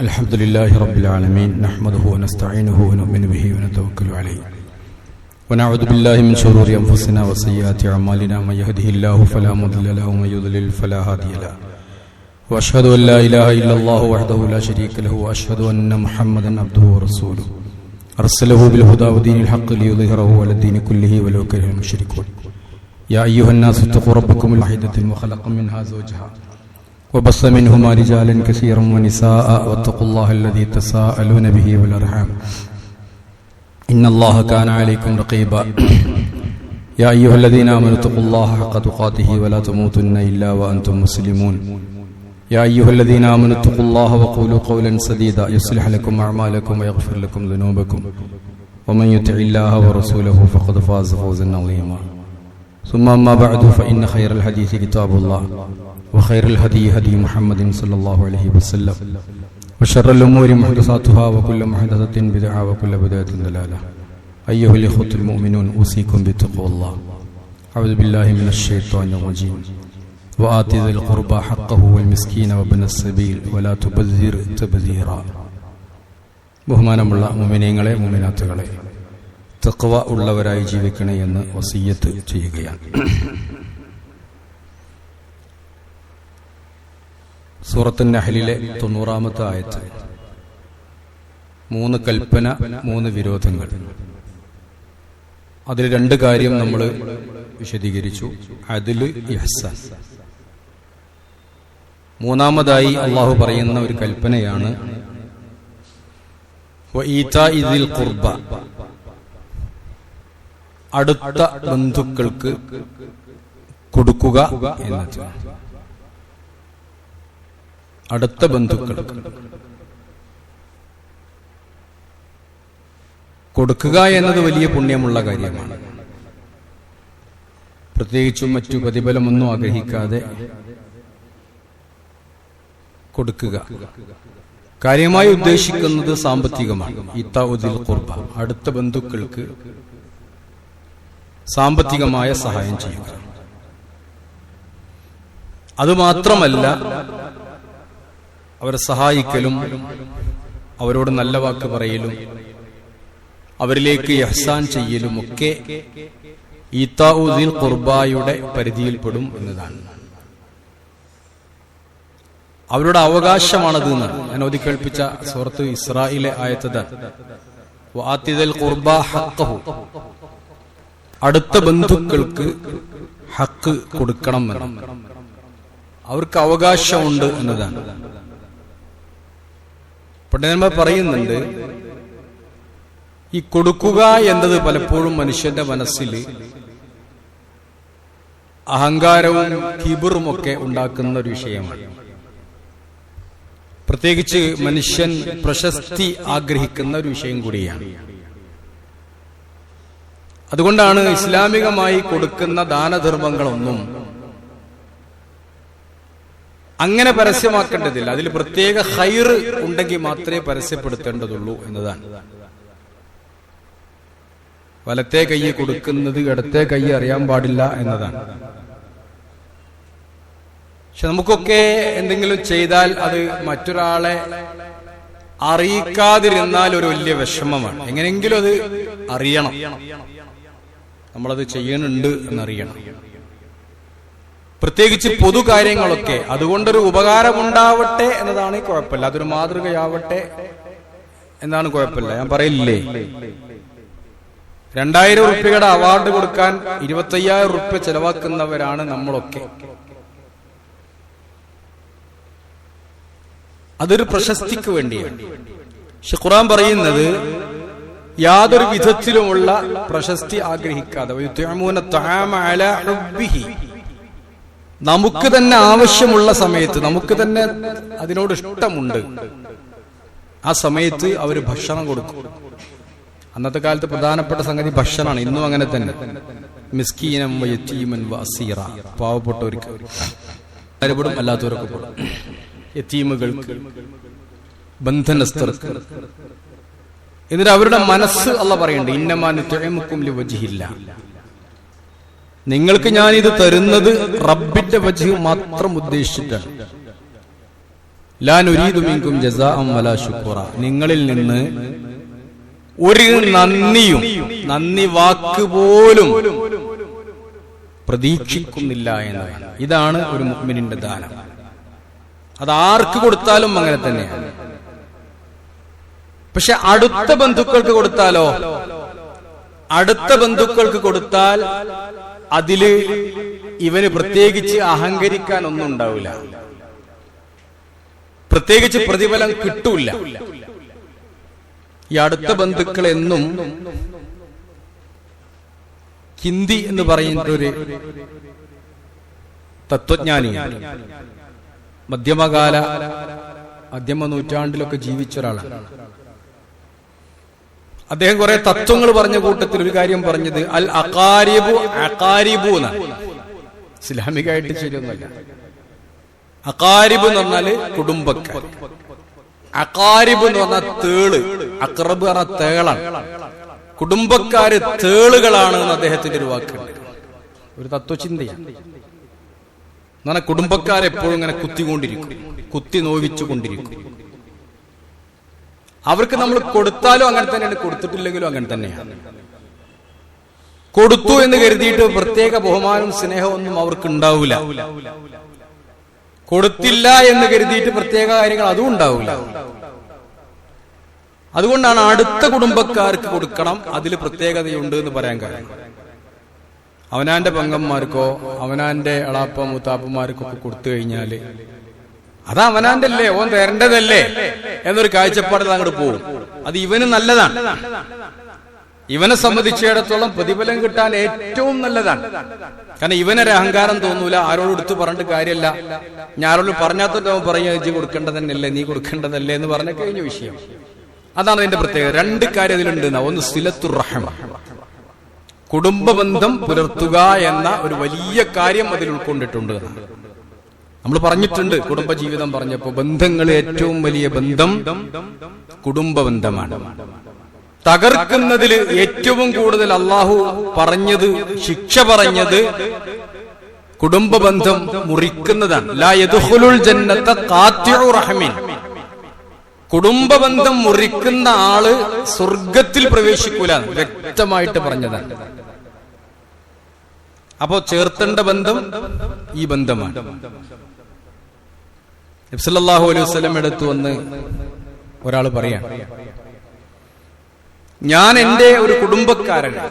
الحمد لله رب العالمين نحمده ونستعينه ونؤمن به ونتوكل عليه ونعوذ بالله من شرور أنفسنا وسيئات أعمالنا من يهده الله فلا مضل له ومن يضلل فلا هادي له وأشهد أن لا إله إلا الله وحده لا شريك له وأشهد أن محمدا عبده ورسوله أرسله بالهدى ودين الحق ليظهره على الدين كله ولو كره المشركون يا أيها الناس اتقوا ربكم الوحيد وخلق منها زوجها وبث منهما رجالا كثيرا ونساء واتقوا الله الذي تساءلون به والأرحام إن الله كان عليكم رقيبا يا أيها الذين آمنوا اتقوا الله حق تقاته ولا تموتن إلا وأنتم مسلمون يا أيها الذين آمنوا اتقوا الله وقولوا قولا سديدا يصلح لكم أعمالكم ويغفر لكم ذنوبكم ومن يطع الله ورسوله فقد فاز فوزا عظيما ثم أما بعد فإن خير الحديث كتاب الله وخير الهدي هدي محمد صلى الله عليه وسلم وشر الأمور محدثاتها وكل محدثة بدعة وكل بدعة ضلالة أيها الإخوة المؤمنون أوصيكم بتقوى الله أعوذ بالله من الشيطان الرجيم وآت ذي القربى حقه والمسكين وابن السبيل ولا تبذر تبذيرا ബഹുമാനമുള്ള മുഅ്മിനീങ്ങളെ മുഅ്മിനാത്തുകളെ തഖ്വ ഉള്ളവരായി ജീവിക്കണേ എന്ന് വസിയ്യത്ത് ചെയ്യുകയാണ്. സൂറത്തുൻ നഹ്ലിലെ 90-ാമത്തെ ആയത്ത്. 3 കൽപ്പന, 3 വിരോധങ്ങൾ. അതിൽ 2 കാര്യം നമ്മൾ വിശദീകരിച്ചു. അദ്ല്, ഇഹ്സാൻ. 3-ാമതായി അള്ളാഹു പറയുന്ന ഒരു കൽപ്പനയാണ് വഈതാഇ ദിൽ ഖുർബ, അടുത്ത ബന്ധുക്കൾക്ക് കൊടുക്കുക എന്നത്. അടുത്ത ബന്ധുക്കൾക്ക് കൊടുക്കുക എന്നത് വലിയ പുണ്യമുള്ള കാര്യമാണ്. പ്രത്യേകിച്ചും മറ്റു പ്രതിഫലമൊന്നും ആഗ്രഹിക്കാതെ കൊടുക്കുക. കാര്യമായി ഉദ്ദേശിക്കുന്നത് സാമ്പത്തികമാണ്. ഈതാഉദിൽ ഖുർബ, അടുത്ത ബന്ധുക്കൾക്ക് സാമ്പത്തികമായ സഹായം ചെയ്യുക. അതുമാത്രമല്ല, അവരെ സഹായിക്കലും അവരോട് നല്ല വാക്ക് പറയലും അവരിലേക്ക് ഇഹ്സാൻ ചെയ്യലും ഒക്കെ ഈതാഉദിൽ ഖുർബയുടെ പരിധിയിൽപ്പെടും എന്നതാണ്. അവരുടെ അവകാശമാണത് എന്നാണ് ഞാൻ ഓതി കേൾപ്പിച്ച സൂറത്ത് ഇസ്രായിലെ ആയത്ത്. വആതിദിൽ ഖുർബ ഹഖഹു, അടുത്ത ബന്ധുക്കൾക്ക് ഹക്ക് കൊടുക്കണം എന്നാണ്. അവർക്ക് അവകാശമുണ്ട് എന്നതാണ്. പണ്ഡിതന്മാർ പറയുന്നുണ്ട്, ഈ കൊടുക്കുക എന്നത് പലപ്പോഴും മനുഷ്യന്റെ മനസ്സിൽ അഹങ്കാരവും കിബറും ഒക്കെ ഉണ്ടാക്കുന്ന ഒരു വിഷയമാണ്. പ്രത്യേകിച്ച് മനുഷ്യൻ പ്രശസ്തി ആഗ്രഹിക്കുന്ന ഒരു വിഷയം കൂടിയാണ്. അതുകൊണ്ടാണ് ഇസ്ലാമികമായി കൊടുക്കുന്ന ദാനധർമ്മങ്ങളൊന്നും അങ്ങനെ പരസ്യമാക്കേണ്ടതില്ല. അതിൽ പ്രത്യേക ഖൈർ ഉണ്ടെങ്കിൽ മാത്രമേ പരസ്യപ്പെടുത്തേണ്ടതുള്ളൂ എന്നതാണ്. വലത്തെ കൈ കൊടുക്കുന്നത് ഇടത്തെ കൈ അറിയാൻ പാടില്ല എന്നതാണ്. പക്ഷെ നമുക്കൊക്കെ എന്തെങ്കിലും ചെയ്താൽ അത് മറ്റൊരാളെ അറിയിക്കാതിരുന്നാൽ ഒരു വലിയ വിഷമമാണ്. എങ്ങനെയെങ്കിലും അത് അറിയണം, നമ്മളത് ചെയ്യുന്നുണ്ട് എന്നറിയണം. പ്രത്യേകിച്ച് പൊതു കാര്യങ്ങളൊക്കെ. അതുകൊണ്ടൊരു ഉപകാരമുണ്ടാവട്ടെ എന്നതാണ് കുഴപ്പമില്ല, അതൊരു മാതൃകയാവട്ടെ എന്നാണ് കുഴപ്പമില്ല. ഞാൻ പറയില്ലേ, 2000 റുപ്യയുടെ അവാർഡ് കൊടുക്കാൻ 25,000 റുപ്യ ചെലവാക്കുന്നവരാണ് നമ്മളൊക്കെ. അതൊരു പ്രശസ്തിക്ക് വേണ്ടിയാണ്. പക്ഷെ ഖുർആൻ പറയുന്നത് യാതൊരു വിധത്തിലുമുള്ള പ്രശസ്തി ആഗ്രഹിക്കാതെ നമുക്ക് തന്നെ ആവശ്യമുള്ള സമയത്ത്, നമുക്ക് തന്നെ അതിനോട് ഇഷ്ടമുണ്ട്, ആ സമയത്ത് അവർ ഭക്ഷണം കൊടുക്കും. അന്നത്തെ കാലത്ത് പ്രധാനപ്പെട്ട സംഗതി ഭക്ഷണമാണ്. ഇന്നും അങ്ങനെ തന്നെ. മിസ്കീനം യതീമൻ വഅസീറ, പാവപ്പെട്ടവർക്ക് ആരപ്പെടും, അല്ലാത്തവരൊക്കെ പെടും. യതീമുകൾക്ക്, ബന്ധനസ്ഥർക്ക്. എന്നിട്ട് അവരുടെ മനസ്സ് അല്ലാഹു പറയുന്നുണ്ട്, ഇന്നമാ നുത്ഇമുക്കും ലിവജ്ഹില്ലാ, നിങ്ങൾക്ക് ഞാനിത് തരുന്നത് റബ്ബിന്റെ വജ്ഹ് മാത്രം ഉദ്ദേശിച്ചിട്ടാണ്. ലാ നുരീദു മിൻകും ജസാഅൻ വലാ ശുക്റ, നിങ്ങളിൽ നിന്ന് ഒരു നന്ദി വാക്ക് പോലും പ്രതീക്ഷിക്കുന്നില്ല എന്നതാണ്. ഇതാണ് ഒരു മുഅ്മിനിന്റെ ദാനം. അത് ആർക്ക് കൊടുത്താലും അങ്ങനെ തന്നെയാണ്. പക്ഷെ അടുത്ത ബന്ധുക്കൾക്ക് കൊടുത്താലോ, അടുത്ത ബന്ധുക്കൾക്ക് കൊടുത്താൽ അതില് ഇവന് പ്രത്യേകിച്ച് അഹങ്കരിക്കാൻ ഒന്നും ഉണ്ടാവില്ല, പ്രത്യേകിച്ച് പ്രതിഫലം കിട്ടൂല. ഈ അടുത്ത ബന്ധുക്കൾ എന്നും ഹിന്ദി എന്ന് പറയുന്ന ഒരു തത്വജ്ഞാനിയാണ്. മധ്യമ നൂറ്റാണ്ടിലൊക്കെ ജീവിച്ച ഒരാളാണ്. അദ്ദേഹം കുറെ തത്വങ്ങൾ പറഞ്ഞ കൂട്ടത്തിൽ ഒരു കാര്യം പറഞ്ഞത് അൽ അഖാരിബു എന്നാണ്. ഇസ്ലാമികമായിട്ട് ശരിയൊന്നുമല്ല. അഖാരിബ് എന്ന് പറഞ്ഞാല് കുടുംബക്കാർ, അഖാരിബ് എന്ന് പറഞ്ഞാൽ തേള്, അഖറബ് പറഞ്ഞ തേളാണ്. കുടുംബക്കാര് തേളുകളാണ് എന്ന് അദ്ദേഹത്തിന്റെ ഒരു വാക്കുണ്ട്, ഒരു തത്വചിന്തയാണ്. എന്ന് പറഞ്ഞാൽ കുടുംബക്കാരെപ്പോഴും ഇങ്ങനെ കുത്തി നോവിച്ചുകൊണ്ടിരിക്കും. അവർക്ക് നമ്മൾ കൊടുത്താലും അങ്ങനെ തന്നെയാണ്, കൊടുത്തിട്ടില്ലെങ്കിലും അങ്ങനെ തന്നെയാണ്. കൊടുത്തു എന്ന് കരുതിയിട്ട് പ്രത്യേക ബഹുമാനവും സ്നേഹവും ഒന്നും അവർക്ക് ഉണ്ടാവില്ല. കൊടുത്തില്ല എന്ന് കരുതിയിട്ട് പ്രത്യേക കാര്യങ്ങൾ അതും ഉണ്ടാവില്ല. അതുകൊണ്ടാണ് അടുത്ത കുടുംബക്കാർക്ക് കൊടുക്കണം, അതിൽ പ്രത്യേകതയുണ്ട് എന്ന് പറയാൻ കാര്യം. അവനാന്റെ പെങ്ങന്മാർക്കോ അവനാന്റെ എളാപ്പ മൂത്താപ്പന്മാർക്കൊക്കെ കൊടുത്തു കഴിഞ്ഞാല് അത് അവനാന്റെ അല്ലേ, ഓൻ തരേണ്ടതല്ലേ എന്നൊരു കാഴ്ചപ്പാടിൽ അങ്ങോട്ട് പോകും. അത് ഇവന് നല്ലതാണ്, ഇവനെ സംബന്ധിച്ചിടത്തോളം പ്രതിഫലം കിട്ടാൻ ഏറ്റവും നല്ലതാണ്. കാരണം ഇവനൊരു അഹങ്കാരം തോന്നൂല, ആരോട് എടുത്ത് പറഞ്ഞിട്ട് കാര്യമല്ല. ഞാൻ ആരോട് പറഞ്ഞാത്തോ പറയാ ഇജ്ജ് കൊടുക്കേണ്ടതന്നല്ലേ, നീ കൊടുക്കേണ്ടതല്ലേ എന്ന് പറഞ്ഞ കഴിഞ്ഞ വിഷയം. അതാണ് അതിന്റെ പ്രത്യേകത. രണ്ട് കാര്യം അതിലുണ്ട്. ഒന്ന് സിലത്തുർ റഹ്മ, കുടുംബ ബന്ധം പുലർത്തുക എന്ന ഒരു വലിയ കാര്യം അതിൽ ഉൾക്കൊണ്ടിട്ടുണ്ട്. നമ്മൾ പറഞ്ഞിട്ടുണ്ട് കുടുംബജീവിതം പറഞ്ഞപ്പോ, ബന്ധങ്ങൾ ഏറ്റവും വലിയ ബന്ധം കുടുംബ ബന്ധമാണ്. തകർക്കുന്നതിൽ ഏറ്റവും കൂടുതൽ അള്ളാഹു പറഞ്ഞത്, ശിക്ഷ പറഞ്ഞത് കുടുംബ ബന്ധം മുറിക്കുന്നതാണ്. ലാ യദ്ഖുലുൽ ജന്നത ഖാതിഉ റഹ്മിൻ, കുടുംബ ബന്ധം മുറിക്കുന്ന ആള് സ്വർഗത്തിൽ പ്രവേശിക്കൂല, വ്യക്തമായിട്ട് പറഞ്ഞതാണ്. അപ്പോ ചേർത്തേണ്ട ബന്ധം ഈ ബന്ധമാണ്. നബി സല്ലല്ലാഹു അലൈഹി വസല്ലം അടുത്ത് വന്ന് ഒരാൾ പറയാ, ഞാൻ എന്റെ ഒരു കുടുംബക്കാരന്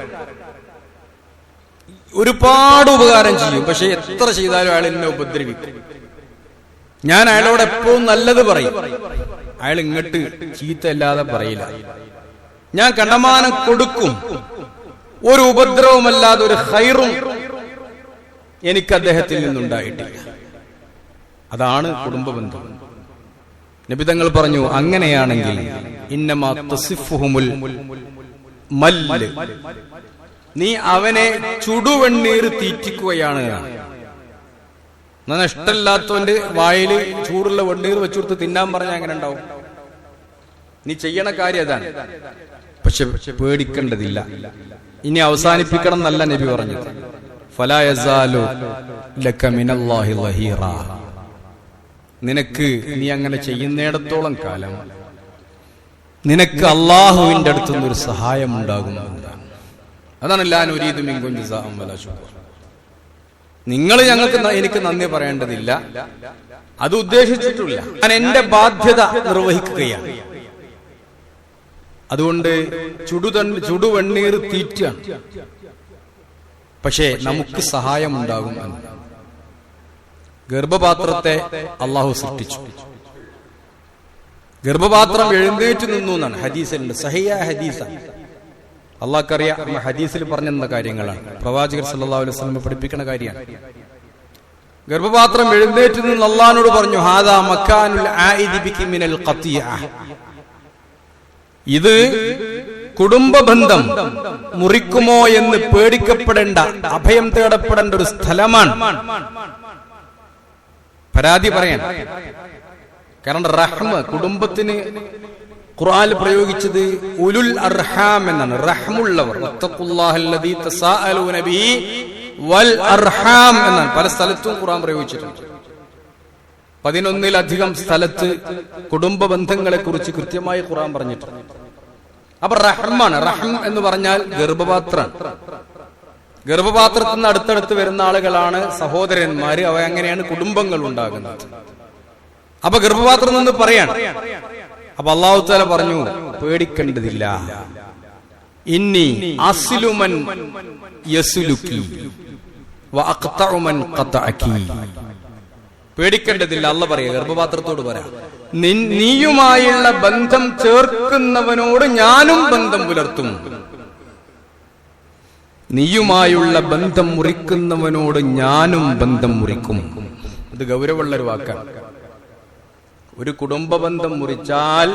ഒരുപാട് ഉപകാരം ചെയ്യും, പക്ഷെ എത്ര ചെയ്താലും അയാൾ എന്നെ ഉപദ്രവിക്കും. ഞാൻ അയാളോട് എപ്പോഴും നല്ലത് പറയും, അയാൾ ഇങ്ങോട്ട് ചീത്തല്ലാതെ പറയില്ല. ഞാൻ കണ്ടമാനം കൊടുക്കും, ഒരു ഉപദ്രവമല്ലാതെ ഒരു ഖൈറും എനിക്ക് അദ്ദേഹത്തിൽ നിന്നുണ്ടായിട്ടില്ല. അതാണ് കുടുംബ ബന്ധം. നബി തങ്ങൾ പറഞ്ഞു, അങ്ങനെയാണെങ്കിൽ ഇന്നമാ തസിഫുഹുമുൽ മല്ല്, നീ അവനെ ചുടുവെണ്ണീർ തീറ്റിക്കുകയാണ്. എന്നാ ഇഷ്ടമില്ലാത്തവന്റെ വായില് ചൂടുള്ള വെണ്ണീർ വെച്ചുകൊടുത്ത് തിന്നാൻ പറഞ്ഞാൽ അങ്ങനെ ഉണ്ടാവും? നീ ചെയ്യണ കാര്യം അതാണ്. പക്ഷെ പേടിക്കേണ്ടതില്ല, ഇനി അവസാനിപ്പിക്കണം എന്നല്ല നബി പറഞ്ഞത്. ഫലാ യസാലു ലക മിനല്ലാഹി ളഹീറ, നിനക്ക് നീ അങ്ങനെ ചെയ്യുന്നിടത്തോളം കാലം നിനക്ക് അള്ളാഹുവിന്റെ അടുത്ത് നിന്നൊരു സഹായം ഉണ്ടാകുന്നതാണ്. അതാണ് ലാ നുരീദു മിൻകും ജസാഅൻ വലാ ശുക്ർ. നിങ്ങൾ എനിക്ക് നന്ദി പറയേണ്ടതില്ല, അത് ഉദ്ദേശിച്ചിട്ടില്ല. ഞാൻ എന്റെ ബാധ്യത നിർവഹിക്കുകയാണ്. അതുകൊണ്ട് ചുടുവെണ്ണീർ തീറ്റാണ്, പക്ഷേ നമുക്ക് സഹായം ഉണ്ടാകും എന്ന്. ഗർഭപാത്രത്തെ അള്ളാഹു സൃഷ്ടിച്ചു, ഗർഭപാത്രം എഴുന്നേറ്റ് നിന്നു എന്നാണ് ഹദീസിലുണ്ട്, സഹിയായ ഹദീസാണ്. അള്ളാഹ്ക്കറിയാം, ഹദീസിൽ പറഞ്ഞെന്ന കാര്യങ്ങളാണ്, പ്രവാചകർ സല്ലല്ലാഹു അലൈഹി വസല്ലം പഠിപ്പിക്കുന്ന കാര്യമാണ്. ഗർഭപാത്രം എഴുന്നേറ്റ് നിന്ന് അള്ളാഹിനോട് പറഞ്ഞു, ഹാദാ മക്കാനുൽ ആഇദി ബികി മിനൽ ഖതിഅ, ഇത് കുടുംബ ബന്ധം മുറിക്കുമോ എന്ന് പേടിക്കപ്പെടേണ്ട, അഭയം തേടപ്പെടേണ്ട ഒരു സ്ഥലമാണ്. പരാതി പറയാൻ കാരണം റഹ്മ, കുടുംബത്തിന് ഖുർആനിൽ പ്രയോഗിച്ചത് ഉലുൽ അർഹാം എന്നാണ്, റഹ്മുള്ളവർ. വത്തഖുല്ലാഹല്ലദീ തസാഅലൂന ബിഹി വൽ അർഹാം എന്നാണ് പല സ്ഥലത്തും ഖുർആൻ പ്രയോഗിച്ചിട്ടുണ്ട്. 11-ലധികം സ്ഥലത്ത് കുടുംബ ബന്ധങ്ങളെ കുറിച്ച് കൃത്യമായി ഖുർആൻ പറഞ്ഞിട്ടുണ്ട്. അപ്പൊ റഹ്മാണ്. റഹം എന്ന് പറഞ്ഞാൽ ഗർഭപാത്രം. ഗർഭപാത്രത്തിൽ നിന്ന് അടുത്തടുത്ത് വരുന്ന ആളുകളാണ് സഹോദരന്മാര്. അവ അങ്ങനെയാണ് കുടുംബങ്ങൾ ഉണ്ടാകുന്നത്. അപ്പൊ ഗർഭപാത്രം എന്ന് പറയാണ്. അപ്പൊ അല്ലാഹു തആല പറഞ്ഞു, പേടിക്കേണ്ടതില്ല. ഇന്നി അസ്ലുമൻ യസ്ലുക്കി വഅഖ്തഉ മൻ ഖതഅകി. പേടിക്കേണ്ടതില്ല. അല്ലാഹു പറയാ, ഗർഭപാത്രത്തോട് പറയാ, നീയുമായുള്ള ബന്ധം ചേർക്കുന്നവനോട് ഞാനും ബന്ധം പുലർത്തും. നീയുമായുള്ള ബന്ധം മുറിക്കുന്നവനോട് ഞാനും ബന്ധം മുറിക്കും. ഇത് ഗൗരവമുള്ളൊരു വാക്കാണ്. ഒരു കുടുംബ ബന്ധം മുറിച്ചാൽ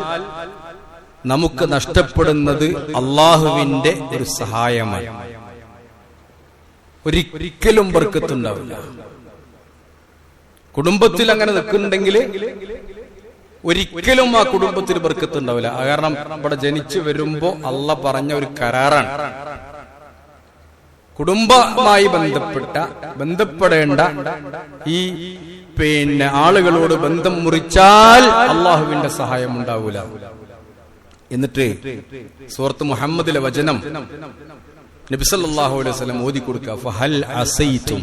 നമുക്ക് നഷ്ടപ്പെടുന്നത് അള്ളാഹുവിന്റെ ഒരു സഹായമാണ്. ഒരിക്കലും ബർക്കത്തുണ്ടാവില്ല. കുടുംബത്തിൽ അങ്ങനെ നിൽക്കുന്നുണ്ടെങ്കിൽ ഒരിക്കലും ആ കുടുംബത്തിൽ ബർക്കത്തുണ്ടാവില്ല. കാരണം ഇവിടെ ജനിച്ചു വരുമ്പോ അള്ളാഹ് പറഞ്ഞ ഒരു കരാറാണ്. കുടുംബമായി ബന്ധപ്പെടേണ്ട ഈ ആളുകളോട് ബന്ധം മുറിച്ചാൽ അള്ളാഹുവിന്റെ സഹായം ഉണ്ടാവൂല. എന്നിട്ട് സൂറത്ത് മുഹമ്മദിലെ വചനം നബി സല്ലല്ലാഹു അലൈഹി വസല്ലം ഓതി കൊടുക്കുക. ഫഹൽ അസൈതും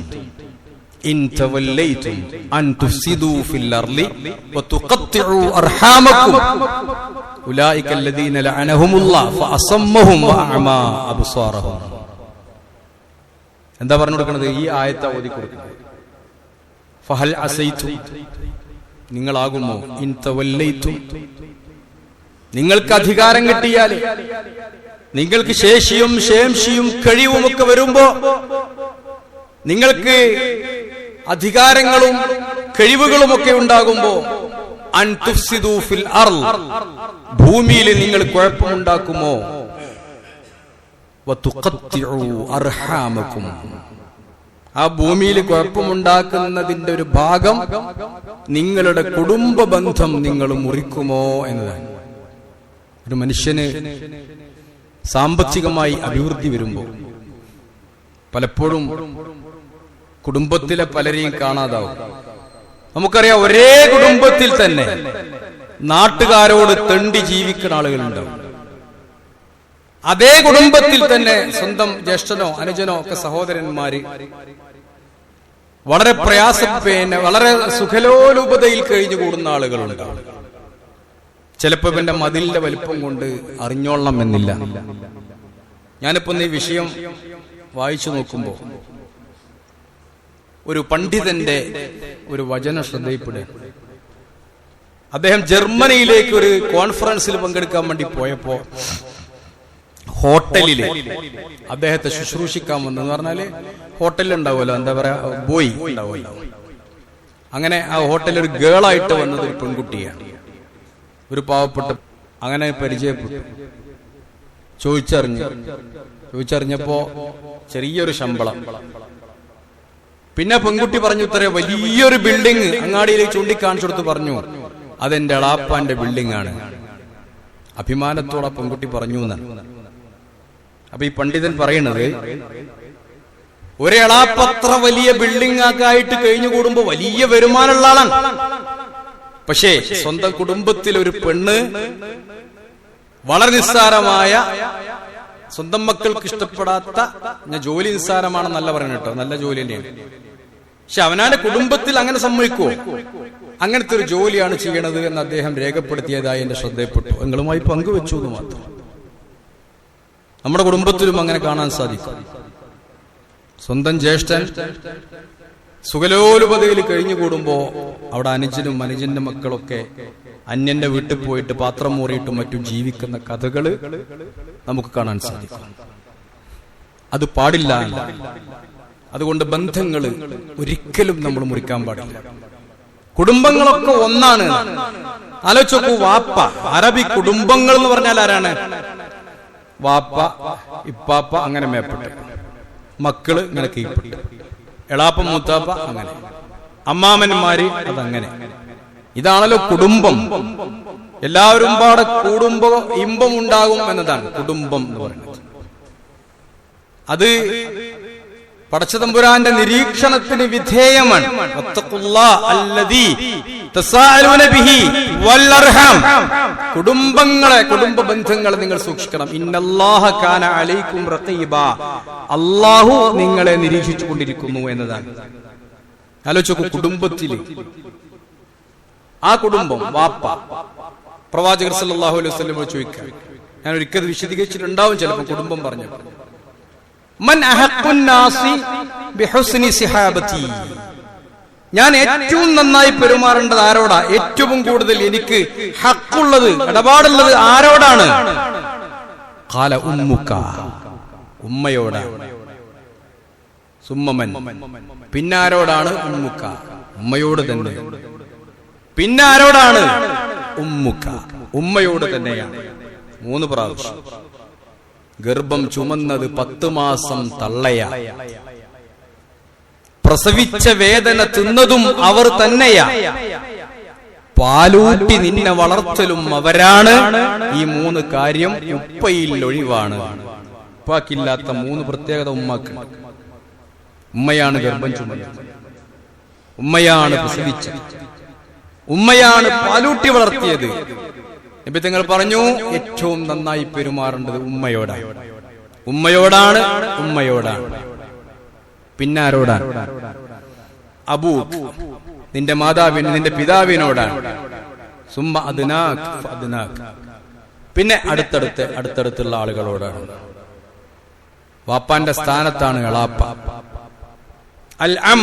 ഇൻ തവല്ലൈതും അൻ തുഫ്സിദു ഫിൽ അർളി വതുഖത്തിഉ അർഹാമകും ഉലൈക അല്ലദീന ലഅനഹുമുല്ലാഹ് ഫഅസമ്മഹും വഅഅമാ അബ്സാറഹും. എന്താ പറഞ്ഞു കൊടുക്കുന്നത്? ഈ ആയത്ത് ഓതി കൊടുക്കുന്നത്. ഫഹൽ അസൈതും, നിങ്ങളാകുമോ, ഇൻ തവല്ലൈതും, നിങ്ങൾക്ക് അധികാരം കിട്ടിയാൽ, നിങ്ങൾക്ക് ശേഷിയും ശേംഷിയും കഴിവും ഒക്കെ വരുമ്പോ, നിങ്ങൾക്ക് അധികാരങ്ങളും കഴിവുകളും ഒക്കെ ഉണ്ടാകുമ്പോ, അൻ തുഫ്സിദു ഫിൽ അർള്, ഭൂമിയിൽ നിങ്ങൾ കുഴപ്പമുണ്ടാക്കുമോ, വതുഖത്തിഉ അർഹാമകും, ആ ഭൂമിയിൽ കുഴപ്പമുണ്ടാക്കുന്നതിന്റെ ഒരു ഭാഗം നിങ്ങളുടെ കുടുംബ ബന്ധം നിങ്ങൾ മുറിക്കുമോ എന്നതാണ്. ഒരു മനുഷ്യന് സാമ്പത്തികമായി അഭിവൃദ്ധി വരുമ്പോൾ പലപ്പോഴും കുടുംബത്തിലെ പലരെയും കാണാതാവും. നമുക്കറിയാം, ഒരേ കുടുംബത്തിൽ തന്നെ നാട്ടുകാരോട് തെണ്ടി ജീവിക്കുന്ന ആളുകളുണ്ടാവും. അതേ കുടുംബത്തിൽ തന്നെ സ്വന്തം ജ്യേഷ്ഠനോ അനുജനോ ഒക്കെ സഹോദരന്മാര് വളരെ വളരെ സുഖലോലുപതയിൽ കഴിഞ്ഞു കൂടുന്ന ആളുകളുണ്ടാവും. ചിലപ്പോ പിന്നെ മതിലിന്റെ വലിപ്പം കൊണ്ട് അറിഞ്ഞോളണം എന്നില്ല. ഞാനിപ്പോ ഈ വിഷയം വായിച്ചു നോക്കുമ്പോ ഒരു പണ്ഡിതന്റെ ഒരു വചന ശ്രദ്ധയിൽപ്പെടുക. അദ്ദേഹം ജർമ്മനിയിലേക്ക് ഒരു കോൺഫറൻസിൽ പങ്കെടുക്കാൻ വേണ്ടി പോയപ്പോ ഹോട്ടലില് അദ്ദേഹത്തെ ശുശ്രൂഷിക്കാൻ വന്നെന്ന് പറഞ്ഞാല് ഹോട്ടലിൽ ഉണ്ടാവുമല്ലോ, എന്താ പറയാ, ബോയ് ഉണ്ടാവുമല്ലോ. അങ്ങനെ ആ ഹോട്ടലിൽ ഒരു ഗേളായിട്ട് വന്നത് ഒരു പെൺകുട്ടിയാണ്. ഒരു പാവപ്പെട്ട, അങ്ങനെ പരിചയപ്പെട്ടു. ചോദിച്ചറിഞ്ഞപ്പോ ചെറിയൊരു ശമ്പളം. പിന്നെ പെൺകുട്ടി പറഞ്ഞു, ഇത്ര വലിയൊരു ബിൽഡിംഗ് അങ്ങാടിയിലേക്ക് ചൂണ്ടിക്കാണിച്ചു കൊടുത്ത് പറഞ്ഞു, അതെന്റെ എളാപ്പാന്റെ ബിൽഡിംഗ് ആണ്. അഭിമാനത്തോടെ പെൺകുട്ടി പറഞ്ഞു എന്നാണ്. അപ്പൊ ഈ പണ്ഡിതൻ പറയണത്, ഒരെളാപ്പത്ര വലിയ ബിൽഡിംഗ് ഒക്കെ ആയിട്ട് കഴിഞ്ഞു കൂടുമ്പോ വലിയ വരുമാനമുള്ള ആളാണ്. പക്ഷേ സ്വന്തം കുടുംബത്തിൽ ഒരു പെണ്ണ് വളരെ നിസ്സാരമായ, സ്വന്തം മക്കൾക്ക് ഇഷ്ടപ്പെടാത്ത, ഞാൻ ജോലി നിസ്സാരമാണെന്നല്ല പറയുന്നത് കേട്ടോ, നല്ല ജോലി തന്നെയാണ്. പക്ഷെ അവനാന്റെ കുടുംബത്തിൽ അങ്ങനെ സമ്മതിക്കുവോ? അങ്ങനത്തെ ഒരു ജോലിയാണ് ചെയ്യണത് എന്ന് അദ്ദേഹം രേഖപ്പെടുത്തിയതായി എന്റെ ശ്രദ്ധയിൽപ്പെട്ടു. നിങ്ങളുമായി പങ്കുവെച്ചു എന്ന് മാത്രം. നമ്മുടെ കുടുംബത്തിലും അങ്ങനെ കാണാൻ സാധിക്കും. സ്വന്തം ജ്യേഷ്ഠൻ സുഖലോലുപതയിൽ കഴിഞ്ഞുകൂടുമ്പോ അവിടെ അനുജനും അനുജന്റെ മക്കളൊക്കെ അന്യന്റെ വീട്ടിൽ പോയിട്ട് പാത്രം മൂറിയിട്ടും മറ്റും ജീവിക്കുന്ന കഥകള് നമുക്ക് കാണാൻ സാധിക്കും. അത് പാടില്ല. അതുകൊണ്ട് ബന്ധങ്ങള് ഒരിക്കലും നമ്മൾ മുറിക്കാൻ പാടില്ല. കുടുംബങ്ങളൊക്കെ ഒന്നാണ്. ആലോചിച്ചു, വാപ്പ, അറബി കുടുംബങ്ങൾ എന്ന് പറഞ്ഞാൽ ആരാണ്? വാപ്പ, ഇപ്പാപ്പ, അങ്ങനെ മേപ്പെട്ട്, മക്കള് ഇങ്ങനെ കീഴ്പ്പെട്ട്, എളാപ്പ, മൂത്താപ്പ, അങ്ങനെ, അമ്മാമന്മാര്, അതങ്ങനെ. ഇതാണല്ലോ കുടുംബം. എല്ലാവരും പാടെ കൂടുമ്പോ ഇമ്പം ഉണ്ടാകും എന്നതാണ് കുടുംബം എന്ന് പറയുന്നത്. അത് പടച്ചതമ്പുരാന്റെ നിരീക്ഷണത്തിന് വിധേയമാണ്. കുടുംബ ബന്ധങ്ങളെ നിങ്ങൾ സൂക്ഷിക്കണം. ഇന്നല്ലാഹ കാന അലൈക്കും റഖീബാ, അല്ലാഹു നിങ്ങളെ നിരീക്ഷിച്ചു കൊണ്ടിരിക്കുന്നു എന്നതാണ്. ആലോചിക്കൂ, കുടുംബത്തില് ആ കുടുംബം വാപ്പ, പ്രവാചകർ സല്ലല്ലാഹു അലൈഹി വസല്ലം ചോദിക്കാം, ഞാൻ ഒരിക്കൽ വിശദീകരിച്ചിട്ടുണ്ടാവും ചിലപ്പോൾ കുടുംബം പറഞ്ഞപ്പോൾ, മൻ അഹഖുൻ നാസി ബിഹുസ്നി സിഹാബതി, ഞാൻ ഏറ്റവും നന്നായി പെരുമാറേണ്ടത് ആരോടാ, ഏറ്റവും കൂടുതൽ എനിക്ക് ഹക്കുള്ളത്, ഇടപാടുള്ളത് ആരോടാണ്? ഖാല ഉമ്മുക, ഉമ്മയോടാണ്. സുമ്മമൻ, പിന്നാരോടാണ്? ഉമ്മുക, ഉമ്മയോട് തന്നെ. പിന്നാരോടാണ്? ഉമ്മുക, ഉമ്മയോട് തന്നെയാണ്. 3 പ്രാവശ്യം. ഗർഭം ചുമന്നത് 10 മാസം തള്ളയാ, പ്രസവിച്ച വേദന തിന്നതും അവർ തന്നെയാ, പാലൂട്ടി നിന്നെ വളർത്തലും അവരാണ്. ഈ 3 കാര്യം ഉപ്പയിൽ ഒഴിവാണ്. ഉപ്പാക്കില്ലാത്ത 3 പ്രത്യേകത ഉമ്മാക്ക്. ഉമ്മയാണ് ഗർഭം ചുമന്നത്, ഉമ്മയാണ് പ്രസവിച്ചത്, ഉമ്മയാണ് പാലൂട്ടി വളർത്തിയത്. നബി തങ്ങൾ പറഞ്ഞു, ഏറ്റവും നന്നായി പെരുമാറേണ്ടത് ഉമ്മയോടാണ്. ഉമ്മയോടാണ്, ഉമ്മയോടാണ്. പിന്നാരോടാണ്? അബൂക്ക്, നിന്റെ മാതാവിന്, നിന്റെ പിതാവിനോടാണ്. സുമ്മ അദ്നാക് ഫഅദ്നാക്, പിന്നെ അടുത്തടുത്തുള്ള ആളുകളോടാണ്. വാപ്പാന്റെ സ്ഥാനത്താണ് എളാപ്പ. അൽ അം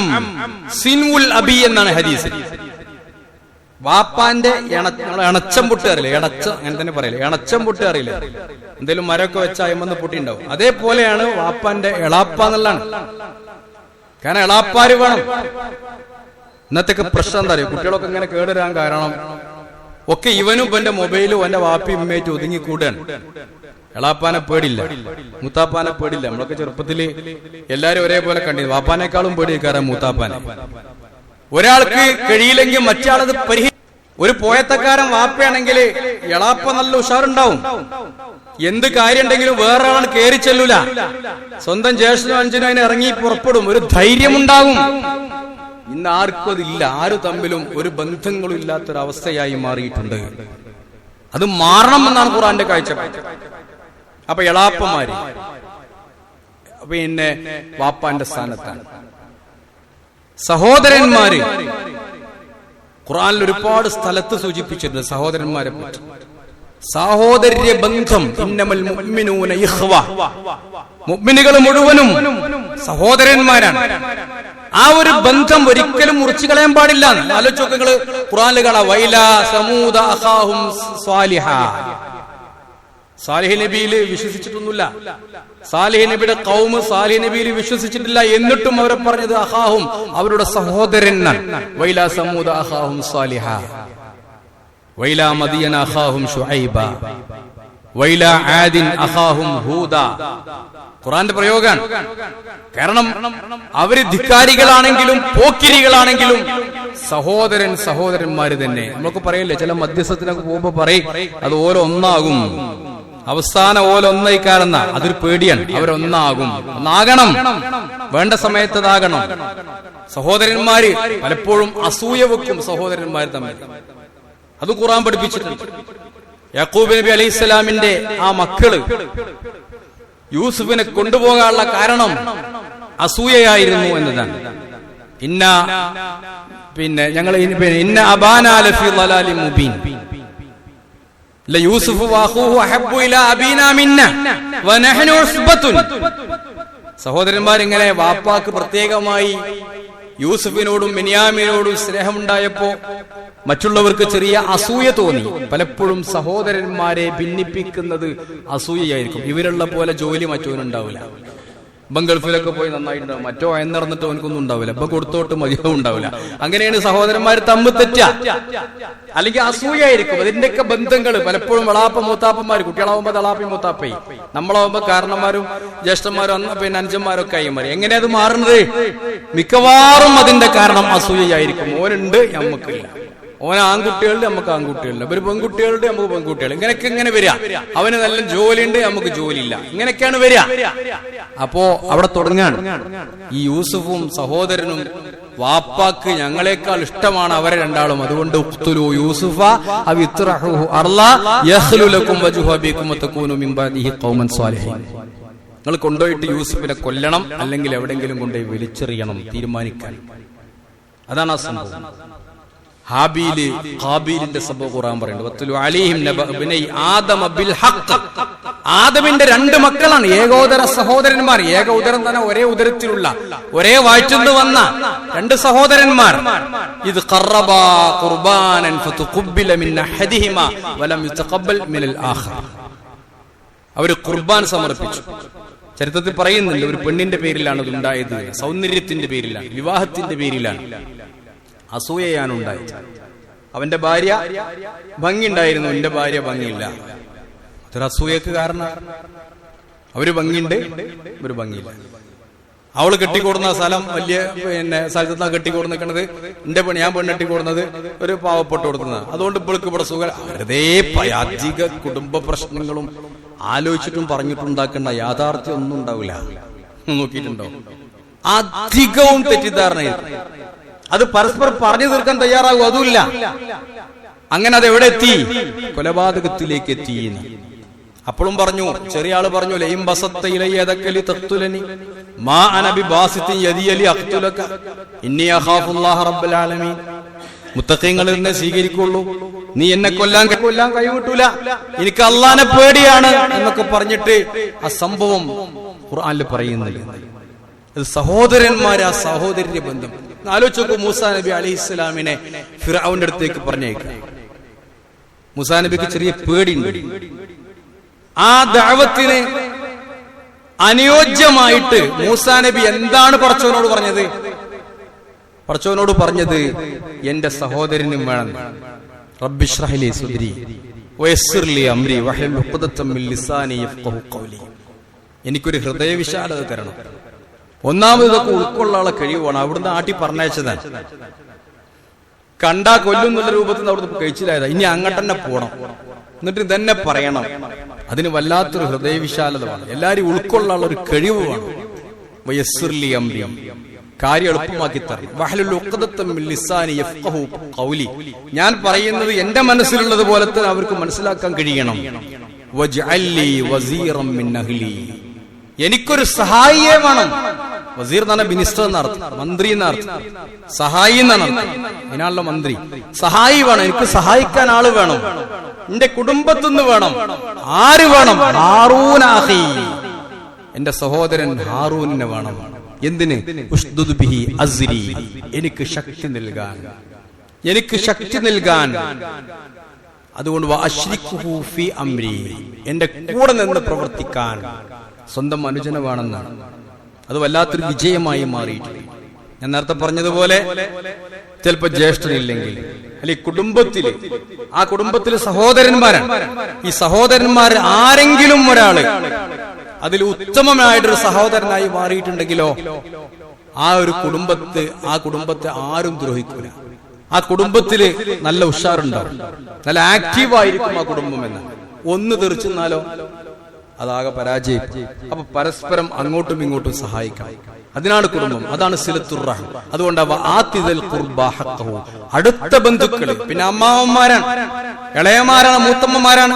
സിൻഉൽ അബി എന്നാണ് ഹദീസിൽ. വാപ്പാന്റെ എണച്ചം പൊട്ട് അറിയില്ല, അങ്ങനെ തന്നെ പറയില്ല, എണച്ചം പൊട്ട് അറിയില്ല, എന്തെങ്കിലും മരമൊക്കെ വെച്ച അയമെന്ന് പൊട്ടിണ്ടാവും. അതേപോലെയാണ് വാപ്പാന്റെ എളാപ്പ എന്നുള്ളതാണ്. കാരണം എളാപ്പാര് വേണം. ഇന്നത്തെ പ്രശ്നം എന്താ അറിയോ, കുട്ടികളൊക്കെ ഇങ്ങനെ കേടുവരാൻ കാരണം ഒക്കെ ഇവനും എന്റെ മൊബൈലും എന്റെ വാപ്പയും ഉമ്മയായിട്ട് ഒതുങ്ങിക്കൂടാണ്. എളാപ്പാനെ പേടില്ല, മൂത്താപ്പാനെ പേടില്ല. നമ്മളൊക്കെ ചെറുപ്പത്തില് എല്ലാരും ഒരേപോലെ കണ്ടിരുന്നു. വാപ്പാനേക്കാളും പേടി കാരണം മൂത്താപ്പാനെ. ഒരാൾക്ക് കഴിയില്ലെങ്കിൽ മറ്റാളത് ഒരു പോയത്തക്കാരൻ വാപ്പയാണെങ്കിൽ എളാപ്പ നല്ല ഉഷാറുണ്ടാവും. എന്ത് കാര്യം ഉണ്ടെങ്കിലും വേറെ ആളാണ് കയറി ചെല്ലൂല. സ്വന്തം ജ്യേഷ്ഠനും അഞ്ചനും അതിനെ ഇറങ്ങി പുറപ്പെടും. ഒരു ധൈര്യമുണ്ടാകും. ഇന്ന് ആർക്കും അതില്ല. ആരും തമ്മിലും ഒരു ബന്ധങ്ങളും ഇല്ലാത്തൊരവസ്ഥയായി മാറിയിട്ടുണ്ട്. അത് മാറണമെന്നാണ് ഖുർആന്റെ കാഴ്ചപ്പാട്. അപ്പൊ എളാപ്പമാര് പിന്നെ വാപ്പാന്റെ സ്ഥാനത്താണ്. സഹോദരന്മാര് ഖുർആനിൽ ഒരുപാട് സ്ഥലത്ത് സൂചിപ്പിച്ചിട്ടുണ്ട് സഹോദരന്മാരെ പറ്റി. സഹോദര്യ ബന്ധം, ഇന്നമൽ മുഅ്മിനൂന ഇഖ്വ, മുഅ്മിനുകൾ മുഴുവനും സഹോദരന്മാരാണ്. ആ ഒരു ബന്ധം ഒരിക്കലും മുറിച്ചു കളയാൻ പാടില്ല. ആലോചിച്ചോക്കങ്ങള് ഖുർആനിൽ കാണാം, വൈലാ സമൂദ അഖാഹും സ്വാലിഹാ. സാലിഹ് നബിയിൽ വിശ്വസിച്ചിട്ടൊന്നുമില്ല. സാലിഹ് നബിയുടെ ഖൗമ് സാലിഹ് നബിയിൽ വിശ്വസിച്ചിട്ടില്ല. എന്നിട്ടും അവരെ പറഞ്ഞത് അഖാഹും, അവരുടെ സഹോദരൻ. വൈലാ സമൂദ അഖാഹും സ്വാലിഹാ, വൈലാ മദിയന അഖാഹും ശുഐബ, വൈലാ ആദിൻ അഖാഹും ഹൂദ. ഖുർആന്റെ പ്രയോഗമാണ്. കാരണം അവര് ധിക്കാരികളാണെങ്കിലും പോക്കിരികളാണെങ്കിലും സഹോദരന്മാര് തന്നെ. നമുക്ക് പറയില്ലേ, ചില മധ്യസ്ഥത്തിനൊക്കെ പോകുമ്പോ പറയും അത് ഓരോ ഒന്നാകും, അവസാനം ഓരോ ഒന്നായി കാരണം അതൊരു പേടിയാണ്. അവരൊന്നാകും, ഒന്നാകണം, വേണ്ട സമയത്ത് അതാകണം. സഹോദരന്മാര് പലപ്പോഴും അസൂയ വെക്കും സഹോദരന്മാർ തമ്മിൽ. അത് ഖുർആൻ പഠിപ്പിച്ചിട്ടുണ്ട്. യാക്കൂബ് നബി അലൈഹിസ്സലാമിന്റെ ആ മക്കള് യൂസുഫിനെ കൊണ്ടുപോകാനുള്ള കാരണം അസൂയയായിരുന്നു എന്നതാണ്. ഞങ്ങൾ ഇന്ന അബാനാ ലഫീ ളലാലിൻ മുബീൻ ലയൂസുഫു വഅഖൂഹു അഹബ്ബു ഇലാ അബീനാ മിന്നാ വനഹ്നു ഉസ്ബത്തുൻ. സഹോദരന്മാരിങ്ങനെ വാപ്പാക്ക് പ്രത്യേകമായി യൂസുഫിനോടും ബെന്യാമീനോടും സ്നേഹമുണ്ടായപ്പോ മറ്റുള്ളവർക്ക് ചെറിയ അസൂയ തോന്നി. പലപ്പോഴും സഹോദരന്മാരെ ഭിന്നിപ്പിക്കുന്നത് അസൂയയായിരിക്കും. ഇവരുള്ള പോലെ ജോലി മറ്റോനുണ്ടാവില്ല. ഇപ്പം ഗൾഫിലൊക്കെ പോയി നന്നായിട്ടുണ്ടാവും, മറ്റോ എന്നിറന്നിട്ട് അവനക്കൊന്നും ഉണ്ടാവില്ല. ഇപ്പൊ കൊടുത്തോട്ട് മതിയാവും ഉണ്ടാവില്ല. അങ്ങനെയാണ് സഹോദരന്മാർ തമ്മിൽ തെറ്റ, അല്ലെങ്കിൽ അസൂയായിരിക്കും. അതിന്റെയൊക്കെ ബന്ധങ്ങൾ പലപ്പോഴും വളാപ്പ മൂത്താപ്പന്മാര്, കുട്ടികളാവുമ്പോ തളാപ്പി മൂത്താപ്പയും, നമ്മളാവുമ്പോ കാരണന്മാരും ജ്യേഷ്ഠന്മാരും പിന്നെ അഞ്ചന്മാരൊക്കെ ആയി മാറി. എങ്ങനെയാ അത് മാറുന്നത്? മിക്കവാറും അതിന്റെ കാരണം അസൂയായിരിക്കും. ഓനുണ്ട്, നമുക്കില്ല. ഓൻ ആൺകുട്ടികളുടെ നമുക്ക് ആൺകുട്ടികളുടെ, ഒരു പെൺകുട്ടികളുടെ നമുക്ക് പെൺകുട്ടികൾ, ഇങ്ങനെയൊക്കെ ഇങ്ങനെ വരിക. അവന് നല്ല ജോലിയുണ്ട്, നമുക്ക് ജോലിയില്ല, ഇങ്ങനെയൊക്കെയാണ് വരിക. അപ്പോ അവിടെ തുടങ്ങാണ് ഈ യൂസുഫും സഹോദരനും വാപ്പാക്ക് ഞങ്ങളെക്കാൾ ഇഷ്ടമാണ് അവരെ രണ്ടാളും, അതുകൊണ്ട് ഉഖ്തുലു യൂസുഫ അവ ഇത്റഹുഹു അർളാ യഖ്ലു ലക്കും വജ്ഹു അബീകും വതകൂനു മിൻ ബഅദിഹി ഖൗമൻ സാലിഹീൻ. നിങ്ങൾ കൊണ്ടുപോയിട്ട് യൂസുഫിനെ കൊല്ലണം, അല്ലെങ്കിൽ എവിടെയെങ്കിലും കൊണ്ടുപോയി വലിച്ചെറിയണം, തീരുമാനിക്കാൻ. അതാണ് ആ സംഭവം. ഹാബീല് ഖാബീലിന്റെ സംഭവം ഖുർആൻ പറയുന്നുണ്ട്. വത്ലു അലൈഹിം നബഅ ഇബ്നൈ ആദമ ബിൽ ഹഖ്. ആദമിന്റെ 2 മക്കളാണ്, ഏകോദര സഹോദരന്മാർ. ഏക ഉദരം തന്നെ ഒരേ ഉദരത്തിലുള്ള, ഒരേ വയറ്റിൽ വന്ന 2 സഹോദരന്മാർ. ഇത് ഖറബാ ഖുർബാനൻ ഫതുഖബ്ബില മിൻ അഹദിഹിമാ വലം യുതഖബ്ബൽ മിനൽ ആഖർ. അവർ ഖുർബാൻ സമർപ്പിച്ചു. ചരിത്രത്തിൽ പറയുന്നുണ്ട്, ഒരു പെണ്ണിന്റെ പേരിലാണ് ഇത് ഉണ്ടായത്, സൗന്ദര്യത്തിന്റെ പേരിലാണ്, വിവാഹത്തിന്റെ പേരിലാണ്, അസൂയയാണ് ഉണ്ടായത്. അവന്റെ ഭാര്യ ഭംഗിയുണ്ടായിരുന്നു, എന്റെ ഭാര്യ ഭംഗിയില്ല. അതൊരു അസൂയക്ക് കാരണം. അവര് ഭംഗിയുണ്ട്, ഒരു ഭംഗിയില്ല. അവള് കെട്ടിക്കൊടുന്ന സ്ഥലം വലിയ സ്ഥലത്ത് കെട്ടിക്കൊടുക്കുന്നത് എന്റെ പണി, ഞാൻ പെണ്ണെട്ടിക്കൊടുന്നത് ഒരു പാവപ്പെട്ട് കൊടുക്കുന്നത്. അതുകൊണ്ട് ഇപ്പോൾക്ക് ഇവിടെ സുഖം. വെറുതെ അധിക കുടുംബ പ്രശ്നങ്ങളും ആലോചിച്ചിട്ടും പറഞ്ഞിട്ടുണ്ടാക്കേണ്ട യാഥാർത്ഥ്യം ഒന്നും ഉണ്ടാവില്ല. നോക്കിയിട്ടുണ്ടോ? അധികവും തെറ്റിദ്ധാരണയാണ്. അത് പരസ്പരം പറഞ്ഞു തീർക്കാൻ തയ്യാറാകും, അതുമില്ല. അങ്ങനെ അത് എവിടെ എത്തി? കൊലപാതകത്തിലേക്ക് എത്തി. അപ്പോഴും പറഞ്ഞു, ചെറിയ ആള് പറഞ്ഞു, ലൈം ബസത്ത ഇലയ്യ യദക്കലി തഖ്തുലനി മാ അന ബിബാസിത്തിൻ യദിയലി അഖ്തുലക ഇന്നി അഖാഫുല്ലാഹ റബ്ബൽ ആലമീൻ. മുത്തഖീങ്ങൾ എന്നെ സ്വീകരിക്കുള്ളൂ, നീ എന്നെ കൊല്ലാൻ കഴിവിട്ടൂല, എനിക്ക് അള്ളാനെ പേടിയാണ് എന്നൊക്കെ പറഞ്ഞിട്ട് ആ സംഭവം ഖുർആനിൽ പറയുന്നില്ല. അത് സഹോദരന്മാരെ, ആ സഹോദര്യ ബന്ധം ആലോചിച്ച് നോക്കൂ. മൂസാ നബി അലൈഹിസ്സലാമിനെ ഫിർഔന്റെ അടുത്തേക്ക് പറഞ്ഞേക്കാം. മൂസാ നബിക്ക് ചെറിയ പേടിയുണ്ട്. ആ ദഅവത്തിന് അനുയോജ്യമായിട്ട് മൂസാ നബി എന്താണ് പടച്ചവനോട് പറഞ്ഞത്? പടച്ചവനോട് പറഞ്ഞത്, എന്റെ സഹോദരനും വേണം. റബ്ബി ഇശ്റഹ് ലി സദ്രി വയസ്സിർ ലി അംരി വഹ്ലുൽ ഉഖ്ദതം മിൻ ലിസാനി യഫ്ഖഹു ഖൗലി. എനിക്കൊരു ഹൃദയവിശാലത തരണം. ഒന്നാമത് ഇതൊക്കെ ഉൾക്കൊള്ളാനുള്ള കഴിവാണ്. അവിടുന്ന് ആട്ടി പറഞ്ഞയച്ചതാണ്. കണ്ടാ കൊല്ലുന്നുള്ള രൂപത്തിൽ അവിടുന്ന് കഴിച്ചിലായതാ. ഇനി അങ്ങോട്ട് തന്നെ പോണം, എന്നിട്ട് ഇതന്നെ പറയണം. അതിന് വല്ലാത്തൊരു ഹൃദയവിശാലത വേണം. എല്ലാരും ഉൾക്കൊള്ളാനുള്ള ഒരു കഴിവ് വേണം. വയസ്സിർ ലി അംരി, കാര്യം എളുപ്പമാക്കി തരണം. വഹ്ലുൽ ഉഖ്ദതം മിൻ ലിസാനി യഫ്ഖഹു ഖൗലി, ഞാൻ പറയുന്നത് എന്റെ മനസ്സിലുള്ളത് പോലെ തന്നെ അവർക്ക് മനസ്സിലാക്കാൻ കഴിയണം. വജ്അൽ ലി വസീറൻ മിൻ അഹ്ലി, എനിക്കൊരു സഹായിയെ വേണം. വസീർ എന്ന് പറഞ്ഞാൽ മിനിസ്റ്റർ എന്നർത്ഥം, മന്ത്രി എന്നർത്ഥം, സഹായി എന്നാണ് അർത്ഥം. ഇതിനാണല്ലോ മന്ത്രി. സഹായി വേണം, എനിക്ക് സഹായിക്കാൻ ആള് വേണം, എന്റെ കുടുംബത്തിൽ നിന്ന് വേണം. ആര് വേണം? ഹാറൂൻ അഖീ, എന്റെ സഹോദരൻ ഹാറൂനിനെ വേണം. എന്തിന്? ഉഷ്ദുദ് ബിഹി അസ്രി, എനിക്ക് ശക്തി നൽകാൻ, എനിക്ക് ശക്തി നൽകാൻ. അതുകൊണ്ട് വഅശ്രിക്കുഹു ഫീ അംരി, എന്റെ കൂടെ നിന്ന് പ്രവർത്തിക്കാൻ സ്വന്തം അനുജന വേണമെന്നാണ്. അത് വല്ലാത്തൊരു വിജയമായി മാറിയിട്ടുണ്ട്. ഞാൻ നേരത്തെ പറഞ്ഞതുപോലെ ചിലപ്പോ ജ്യേഷ്ഠനില്ലെങ്കിൽ അല്ലെങ്കിൽ കുടുംബത്തില്, ആ കുടുംബത്തില് സഹോദരന്മാരാണ്. ഈ സഹോദരന്മാർ ആരെങ്കിലും ഒരാള് അതിൽ ഉത്തമമായിട്ടൊരു സഹോദരനായി മാറിയിട്ടുണ്ടെങ്കിലോ ആ ഒരു ആ കുടുംബത്തെ ആരും ദ്രോഹിക്കൂല. ആ കുടുംബത്തില് നല്ല ഉഷാറുണ്ടാവും, നല്ല ആക്റ്റീവായിരിക്കും ആ കുടുംബം. എന്ന് ഒന്ന് തെറിച്ചെന്നാലോ അതാകെ പരാജയം. അപ്പൊ പരസ്പരം അങ്ങോട്ടും ഇങ്ങോട്ടും സഹായിക്കാം. അതിനാണ് കുടുംബം, അതാണ് സിലത്തുർ റഹം. അതുകൊണ്ട് ആതിദൽ ഖുർബാ ഹഖഹു, അടുത്ത ബന്ധുക്കള്. പിന്നെ അമ്മാവന്മാരാണ്, ഇളയമാരാണ്, മൂത്തമ്മമാരാണ്.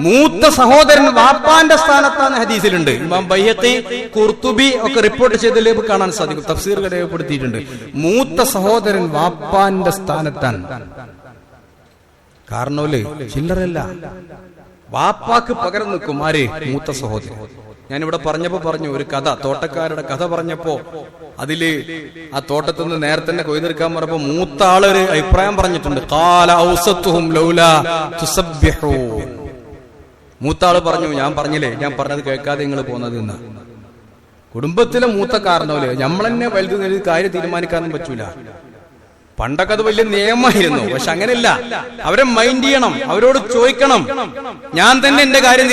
മൂത്ത സഹോദരൻ വാപ്പാന്റെ സ്ഥാനത്താണ് ഹദീസിലുണ്ട്. ഇമാം ബൈഹഖി, ഖുർതുബി ഒക്കെ റിപ്പോർട്ട് ചെയ്തതിൽ കാണാൻ സാധിക്കും, തഫ്സീറുകൾ രേഖപ്പെടുത്തിയിട്ടുണ്ട്. മൂത്ത സഹോദരൻ വാപ്പാന്റെ സ്ഥാനത്താണ്. കാരണമല്ലേ ചില്ലറല്ല, വാപ്പാക്ക് പകരം നിൽക്കും ആര്? മൂത്ത സഹോദരൻ. ഞാനിവിടെ പറഞ്ഞു ഒരു കഥ, തോട്ടക്കാരുടെ കഥ പറഞ്ഞപ്പോ അതില് ആ തോട്ടത്തിൽ നിന്ന് നേരത്തെ തന്നെ കൊയ്തെടുക്കാൻ പറഞ്ഞപ്പോ മൂത്ത ആളൊരു അഭിപ്രായം പറഞ്ഞിട്ടുണ്ട്. ഖാല ഔസത്തുഹും ലൗലാ തുസബ്ബിഹൂൻ, മൂത്ത ആള് പറഞ്ഞു, ഞാൻ പറഞ്ഞില്ലേ, ഞാൻ പറഞ്ഞത് കേൾക്കാതെ നിങ്ങൾ പോകുന്നത് എന്ന്. കുടുംബത്തിലെ മൂത്ത കാരണമല്ലേ, നമ്മളെന്നെ വലുത് കാര്യം തീരുമാനിക്കാനും പറ്റൂല. പണ്ടൊക്കെ അത് വലിയ നിയമമായിരുന്നു, പക്ഷെ അങ്ങനെയല്ല. അവരെ മൈൻഡ് ചെയ്യണം, അവരോട് ചോദിക്കണം. ഞാൻ തന്നെ എന്റെ കാര്യം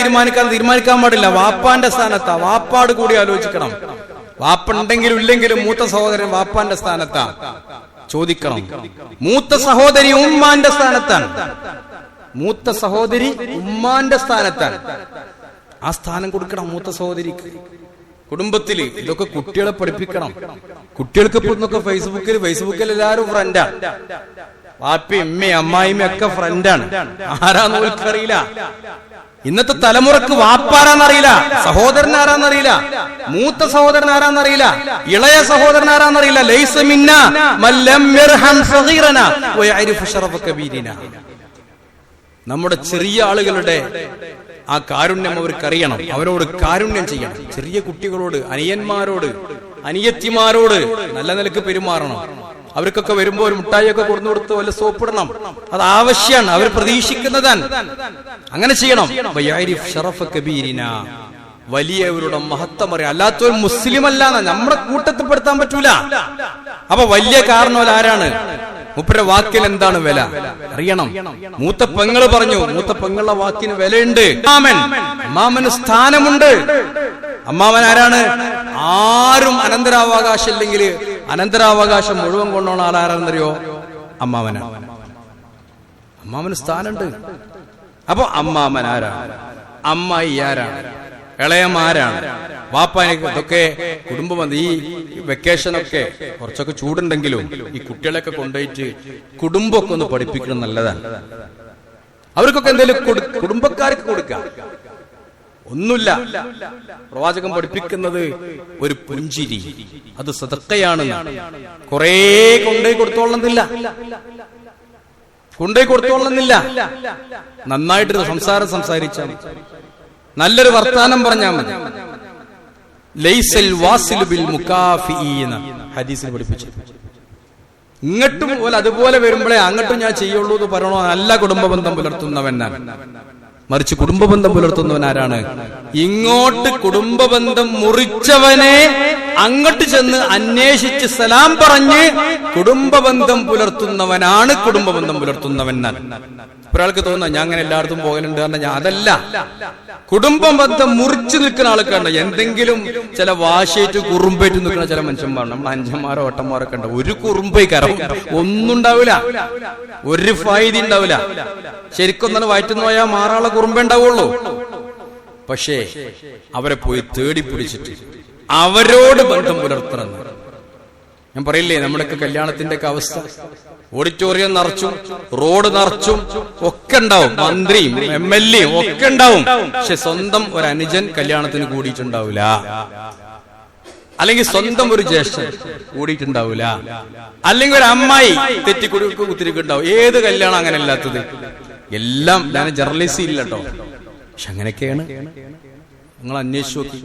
തീരുമാനിക്കാൻ പാടില്ല. വാപ്പാന്റെ സ്ഥാനത്താ, വാപ്പാട് കൂടി ആലോചിക്കണം. വാപ്പുണ്ടെങ്കിലും ഇല്ലെങ്കിലും മൂത്ത സഹോദരൻ വാപ്പാന്റെ സ്ഥാനത്താ. ചോദിക്കണം. മൂത്ത സഹോദരി ഉമ്മാന്റെ സ്ഥാനത്താണ്. മൂത്ത സഹോദരി ഉമ്മാന്റെ സ്ഥാനത്താണ്. ആ സ്ഥാനം കൊടുക്കണം മൂത്ത സഹോദരിക്ക്. കുടുംബത്തില് ഇതൊക്കെ കുട്ടികളെ പഠിപ്പിക്കണം. കുട്ടികൾക്ക് ഇപ്പൊ ഫേസ്ബുക്കിൽ എല്ലാവരും ഫ്രണ്ടാ. പാപ്പി അമ്മയും അമ്മായിമ്മയും ഒക്കെ ഫ്രണ്ടാണ്. ആരാന്ന് ഓൽക്കറിയില്ല. ഇന്നത്തെ തലമുറക്ക് വാപ്പാരാന്നറിയില്ല, സഹോദരൻ ആരാന്നറിയില്ല, മൂത്ത സഹോദരൻ ആരാന്നറിയില്ല, ഇളയ സഹോദരൻ ആരാന്നറിയില്ല. ലൈസ മിന്നാ മൻ ലം യർഹം സഗീറനാ വയഅരിഫു ശറഫ കബീരിനാ. നമ്മുടെ ചെറിയ ആളുകളുടെ ആ കാരുണ്യം അവർക്കറിയണം. അവരോട് കാരുണ്യം ചെയ്യണം. ചെറിയ കുട്ടികളോട്, അനിയന്മാരോട്, അനിയത്തിമാരോട് നല്ല നിലക്ക് പെരുമാറണം. അവർക്കൊക്കെ വരുമ്പോ ഒരു മുട്ടായിയൊക്കെ കൊടുത്തു കൊടുത്ത് വല്ല സോപ്പിടണം. അത് ആവശ്യമാണ്, അവർ പ്രതീക്ഷിക്കുന്നതാണ്. അങ്ങനെ ചെയ്യണം. വലിയവരുടെ മഹത്വം അറിയാം. അല്ലാത്തൊരു മുസ്ലിം അല്ലാന്ന് നമ്മുടെ കൂട്ടത്തിൽപ്പെടുത്താൻ പറ്റൂല. അപ്പൊ വലിയ കാരണവർ ആരാണ്? മൂപ്പരുടെ വാക്കിൽ എന്താണ് വില അറിയണം. മൂത്ത പെങ്ങള് പറഞ്ഞു, മൂത്ത പെങ്ങളുടെ വാക്കിന് വിലയുണ്ട്. അമ്മാമന് സ്ഥാനമുണ്ട്. അമ്മാവൻ ആരാണ്? ആരും അനന്തരാവകാശം ഇല്ലെങ്കിൽ അനന്തരാവകാശം മുഴുവൻ കൊണ്ടോണ ആളാരെന്നറിയോ? അമ്മാവനാണ്. അമ്മാവന് സ്ഥാനമുണ്ട്. അപ്പൊ അമ്മാമൻ ആരാണ്? അമ്മായി ആരാണ്? ഇളയമാരാണ്? വാപ്പാനൊക്കെ ഇതൊക്കെ കുടുംബബന്ധം. ഈ വെക്കേഷനൊക്കെ കുറച്ചൊക്കെ ചൂടുണ്ടെങ്കിലും ഈ കുട്ടികളെയൊക്കെ കൊണ്ടുപോയിട്ട് കുടുംബമൊക്കെ ഒന്ന് പഠിപ്പിക്കണം, നല്ലതാണ്. അവർക്കൊക്കെ എന്തെങ്കിലും കുടുംബക്കാർക്ക് കൊടുക്കാം. ഒന്നുമില്ല. പ്രവാചകൻ പഠിപ്പിക്കുന്നത് ഒരു പുഞ്ചിരി, അത് സദഖയാണെന്ന്. കുറേ കൊണ്ടുപോയി കൊടുത്തോളുന്നില്ല, നന്നായിട്ട് സംസാരിച്ചാൽ, നല്ലൊരു വർത്താനം പറഞ്ഞാൽ മതി. ലൈസൽ വാസിലു ബിൽ മുകാഫിഈന ഹദീസിൽ പഠിപ്പിച്ചു. ഇങ്ങോട്ടും പോലെ അതുപോലെ വരുമ്പോഴേ അങ്ങോട്ടും ഞാൻ ചെയ്യുള്ളൂ എന്ന് പറയണോ? നല്ല കുടുംബബന്ധം പുലർത്തുന്നവനാണ്. മറിച്ച് കുടുംബബന്ധം പുലർത്തുന്നവൻ ആരാണ്? ഇങ്ങോട്ട് കുടുംബബന്ധം മുറിച്ചവനെ അങ്ങോട്ട് ചെന്ന് അന്വേഷിച്ച് സലാം പറഞ്ഞ് കുടുംബബന്ധം പുലർത്തുന്നവനാണ് കുടുംബബന്ധം പുലർത്തുന്നവൻ. ഒരാൾക്ക് തോന്നുന്ന ഞാൻ അങ്ങനെ എല്ലായിടത്തും പോകലുണ്ട് കാരണം ഞാൻ അതല്ല. കുടുംബബന്ധം മുറിച്ചു നിൽക്കുന്ന ആൾക്കാരുണ്ട്. എന്തെങ്കിലും ചില വാശിയേറ്റ് കുറുമ്പേറ്റ് നിൽക്കുന്ന ചില മനുഷ്യന്മാരുണ്ട്. നമ്മൾ അഞ്ചന്മാരോ ഒട്ടന്മാരൊക്കെ ഉണ്ട്. ഒരു കുറുമ്പൈ കയറും, ഒന്നും ഉണ്ടാവില്ല, ഒരു ഫായിദ ഉണ്ടാവില്ല. ശരിക്കൊന്നും വയറ്റുന്ന പോയാൽ മാറാനുള്ള കുറുമ്പേ ഉണ്ടാവുള്ളൂ. പക്ഷേ അവരെ പോയി തേടി പിടിച്ചിട്ട് അവരോട് ബന്ധം പുലർത്തണം. ഞാൻ പറയില്ലേ, നമ്മുടെയൊക്കെ കല്യാണത്തിന്റെ ഒക്കെ അവസ്ഥ, ഓഡിറ്റോറിയം നിറച്ചും റോഡ് നിറച്ചും ഒക്കെ ഉണ്ടാവും, മന്ത്രിയും MLA ഒക്കെ ഉണ്ടാവും. പക്ഷെ സ്വന്തം ഒരു അനുജൻ കല്യാണത്തിന് കൂടിയിട്ടുണ്ടാവില്ല, അല്ലെങ്കിൽ സ്വന്തം ഒരു ജ്യേഷ്ഠൻ കൂടിയിട്ടുണ്ടാവില്ല, അല്ലെങ്കിൽ ഒരു അമ്മായി കുത്തിരിക്കുണ്ടാവും. ഏത് കല്യാണം അങ്ങനെ അല്ലാത്തത്? എല്ലാം ഞാൻ ജർണലിസ്റ്റ് ഇല്ല കേട്ടോ, പക്ഷെ അങ്ങനെയൊക്കെയാണ്. നിങ്ങൾ അന്വേഷിച്ചു നോക്കി.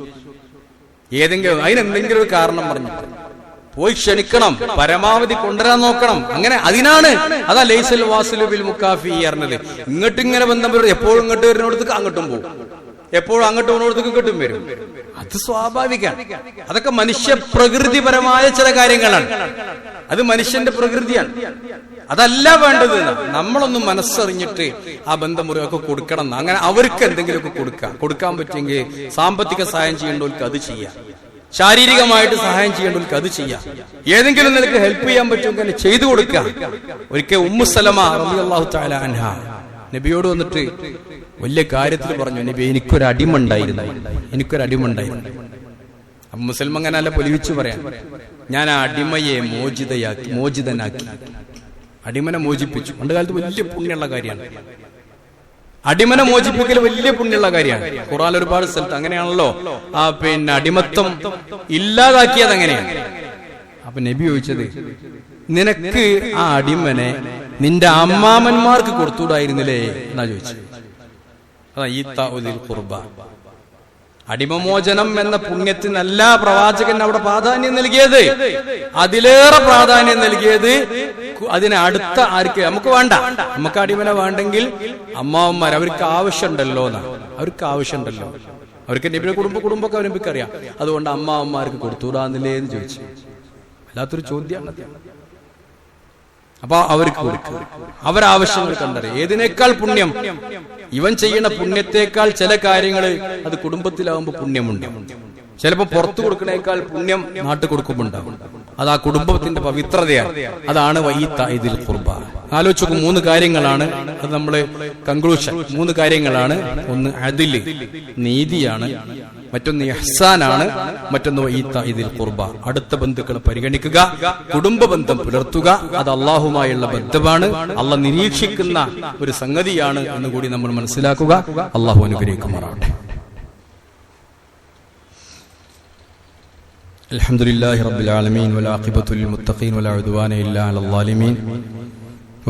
ഏതെങ്കിലും അതിനെന്തെങ്കിലും ഒരു കാരണം പറഞ്ഞു പോയി ക്ഷണിക്കണം, പരമാവധി കൊണ്ടുവരാൻ നോക്കണം. അങ്ങനെ അതിനാണ് അതാ ലൈസൽ വാസിലു ബിൽ മുകാഫി പറഞ്ഞത്. ഇങ്ങോട്ട് ഇങ്ങനെ ബന്ധം വരും. എപ്പോഴും ഇങ്ങോട്ട് വരുന്നിടത്തേക്ക് അങ്ങോട്ടും പോകും, എപ്പോഴും അങ്ങോട്ട് പോകുന്നിടത്തേക്ക് ഇങ്ങോട്ടും വരും. അത് സ്വാഭാവികമാണ്. അതൊക്കെ മനുഷ്യ പ്രകൃതിപരമായ ചില കാര്യങ്ങളാണ്. അത് മനുഷ്യന്റെ പ്രകൃതിയാണ്. അതല്ല വേണ്ടത്. നമ്മളൊന്നും മനസ്സറിഞ്ഞിട്ട് ആ ബന്ധമുറിയൊക്കെ കൊടുക്കണം. അങ്ങനെ അവർക്ക് എന്തെങ്കിലുമൊക്കെ കൊടുക്കാൻ പറ്റുമെങ്കിൽ സാമ്പത്തിക സഹായം ചെയ്യേണ്ടവർക്ക് അത് ചെയ്യാം, ശാരീരികമായിട്ട് സഹായം ചെയ്യേണ്ടവർക്ക് അത് ചെയ്യാം, ഏതെങ്കിലും നിനക്ക് ഹെൽപ്പ് ചെയ്യാൻ പറ്റുമെങ്കിൽ ചെയ്തു കൊടുക്കുക. ഒരിക്കൽ ഉമ്മു സലമ റളിയല്ലാഹു തആല അൻഹ നബിയോട് വന്നിട്ട് വലിയ കാര്യത്തിൽ പറഞ്ഞു, നബി എനിക്കൊരു അടിമ ഉണ്ടായിരുന്നു. അപ്പൊ മുസ്ലിം അങ്ങനല്ല പൊലിവിച്ചു പറയാൻ, ഞാൻ ആ അടിമയെ മോചിതനാക്കി, അടിമനെ മോചിപ്പിച്ചു. പണ്ട് കാലത്ത് വലിയ പുണ്യമുള്ള കാര്യമാണ്. അടിമനെ മോചിപ്പിക്കൽ വലിയ പുണ്യമുള്ള കാര്യമാണ്. ഖുർആനിൽ ഒരുപാട് സ്ഥലത്ത് അങ്ങനെയാണല്ലോ. അടിമത്വം ഇല്ലാതാക്കിയത് അങ്ങനെയാണ്. അപ്പൊ നബി ചോദിച്ചത്, നിനക്ക് ആ അടിമനെ നിന്റെ അമ്മാമന്മാർക്ക് കൊടുത്തുകൂടായിരുന്നില്ലേ എന്നാ ചോദിച്ചത്. അതാ ഈ തഉദിൽ ഖുർബ, അടിമമോചനം എന്ന പുണ്യത്തിനല്ല പ്രവാചകൻ അവിടെ പ്രാധാന്യം നൽകിയത്. അതിലേറെ പ്രാധാന്യം നൽകിയത് അതിനെ അടുത്ത ആർക്ക് നമുക്ക് വേണ്ട, നമുക്ക് അടിമനെ വേണ്ടെങ്കിൽ അമ്മാവന്മാർ അവർക്ക് ആവശ്യമുണ്ടല്ലോ അവർക്ക് നബിയുടെ കുടുംബമൊക്കെ അവർക്ക് അറിയാം. അതുകൊണ്ട് അമ്മാവന്മാർക്ക് കൊടുത്തുകൂടാന്നില്ലേ എന്ന് ചോദിച്ചു. അല്ലാത്തൊരു ചോദ്യമാണ്. അപ്പൊ അവർക്ക് കൊടുക്കുക, അവരാവശ്യങ്ങൾ കണ്ടറിയാം. ഏതിനേക്കാൾ പുണ്യം, ഇവൻ ചെയ്യുന്ന പുണ്യത്തെക്കാൾ ചില കാര്യങ്ങൾ അത് കുടുംബത്തിലാവുമ്പോ പുണ്യമുണ്ട്. ചിലപ്പോ പുറത്തു കൊടുക്കണേക്കാൾ പുണ്യം നാട്ടിൽ കൊടുക്കുമ്പോണ്ടാവും. അത് ആ കുടുംബത്തിന്റെ പവിത്രതയാണ്. അതാണ് വഈതാഇദിൽ ഖുർബ. ആലോചിച്ചു, 3 കാര്യങ്ങളാണ് അത് നമ്മള് കൺക്ലൂഷൻ. 3 കാര്യങ്ങളാണ്. ഒന്ന് അദില്, നീതിയാണ്. മറ്റൊന്ന് ഇഹ്സാനാണ്. മറ്റൊന്ന് വഈതാഇദിൽ ഖുർബ, അടുത്ത ബന്ധുക്കളെ പരിഗണിക്കുക, കുടുംബ ബന്ധം പുലർത്തുക. അത് അള്ളാഹുമായുള്ള ബന്ധമാണ്, അള്ളാഹ് നിരീക്ഷിക്കുന്ന ഒരു സംഗതിയാണ് എന്ന് കൂടി നമ്മൾ മനസ്സിലാക്കുക. അള്ളാഹു അനുഗ്രഹിക്കുമാറാവട്ടെ. അൽഹംദുലില്ലാഹി റബ്ബിൽ ആലമീൻ വൽ ആഖിബത്തു ലിൽ മുത്തഖീൻ വലാ ഉദ്വാന ഇല്ലാ അലൽ ളാലിമീൻ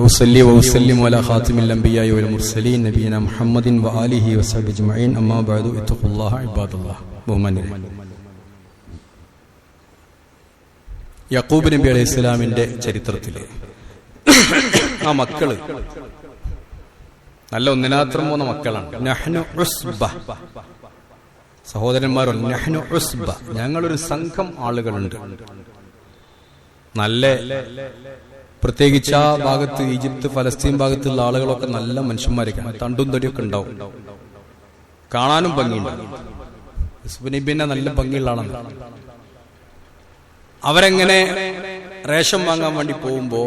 വസല്ലി വസല്ലിമു അലാ ഖാതിമിൽ അംബിയാഇ വൽ മുർസലീൻ നബിയിന മുഹമ്മദിൻ വആലിഹി വസഹ്ബിഹി അജ്മഈൻ. അമ്മാ ബഅദു ഇത്തഖുല്ലാഹ ഇബാദല്ലാഹ്. ബഹുമാന്യരെ, യാക്കൂബ് നബി അലൈഹിസ്സലാമിന്റെ ചരിത്രത്തില് ആ മക്കള് നല്ല ഒന്നിനാത്രം പോകുന്ന മക്കളാണ്. നഹ്നു ഉസ്ബ, സഹോദരന്മാരോ, നഹ്നു ഉസ്ബ, ഞങ്ങളൊരു സംഘം ആളുകളുണ്ട്. നല്ല, പ്രത്യേകിച്ച് ആ ഭാഗത്ത്, ഈജിപ്ത് ഫലസ്തീൻ ഭാഗത്തുള്ള ആളുകളൊക്കെ നല്ല മനുഷ്യന്മാരൊക്കെയാണ്. തണ്ടും തടിയൊക്കെ ഉണ്ടാവും, കാണാനും ഭംഗിയുണ്ട്. യൂസുഫ് നബിനെ നല്ല ഭംഗിയുള്ള ആളാണ്. അവരെങ്ങനെ റേഷൻ വാങ്ങാൻ വേണ്ടി പോകുമ്പോ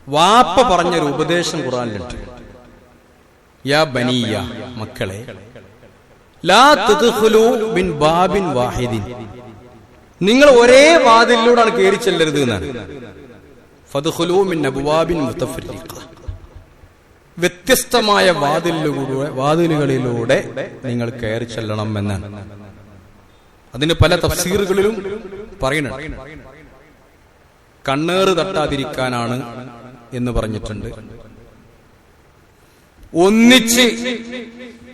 വാപ്പ പറഞ്ഞൊരു ഉപദേശം ഖുർആനിലുണ്ട്. യാ ബനിയ, മക്കളെ, ലാ തദ്ഖുലൂ മിൻ ബാബിൻ വാഹിദിൻ, നിങ്ങൾ ഒരേ വാതിലിലൂടെയാണ് കയറി ചെല്ലരുത് എന്നാണ്. ഫദ്ഖുലൂ മിൻ അബ്വാബിൻ മുതഫരിഖ, വ്യത്യസ്തമായ വാതിലുകളിലൂടെ നിങ്ങൾ കയറി ചെല്ലണം എന്നാണ്. അതിന് പല തഫ്സീറുകളിലും പറയുന്നുണ്ട്. കണ്ണേറ് തട്ടാതിരിക്കാനാണ് എന്ന് പറഞ്ഞിട്ടുണ്ട്. ഒന്നിച്ച്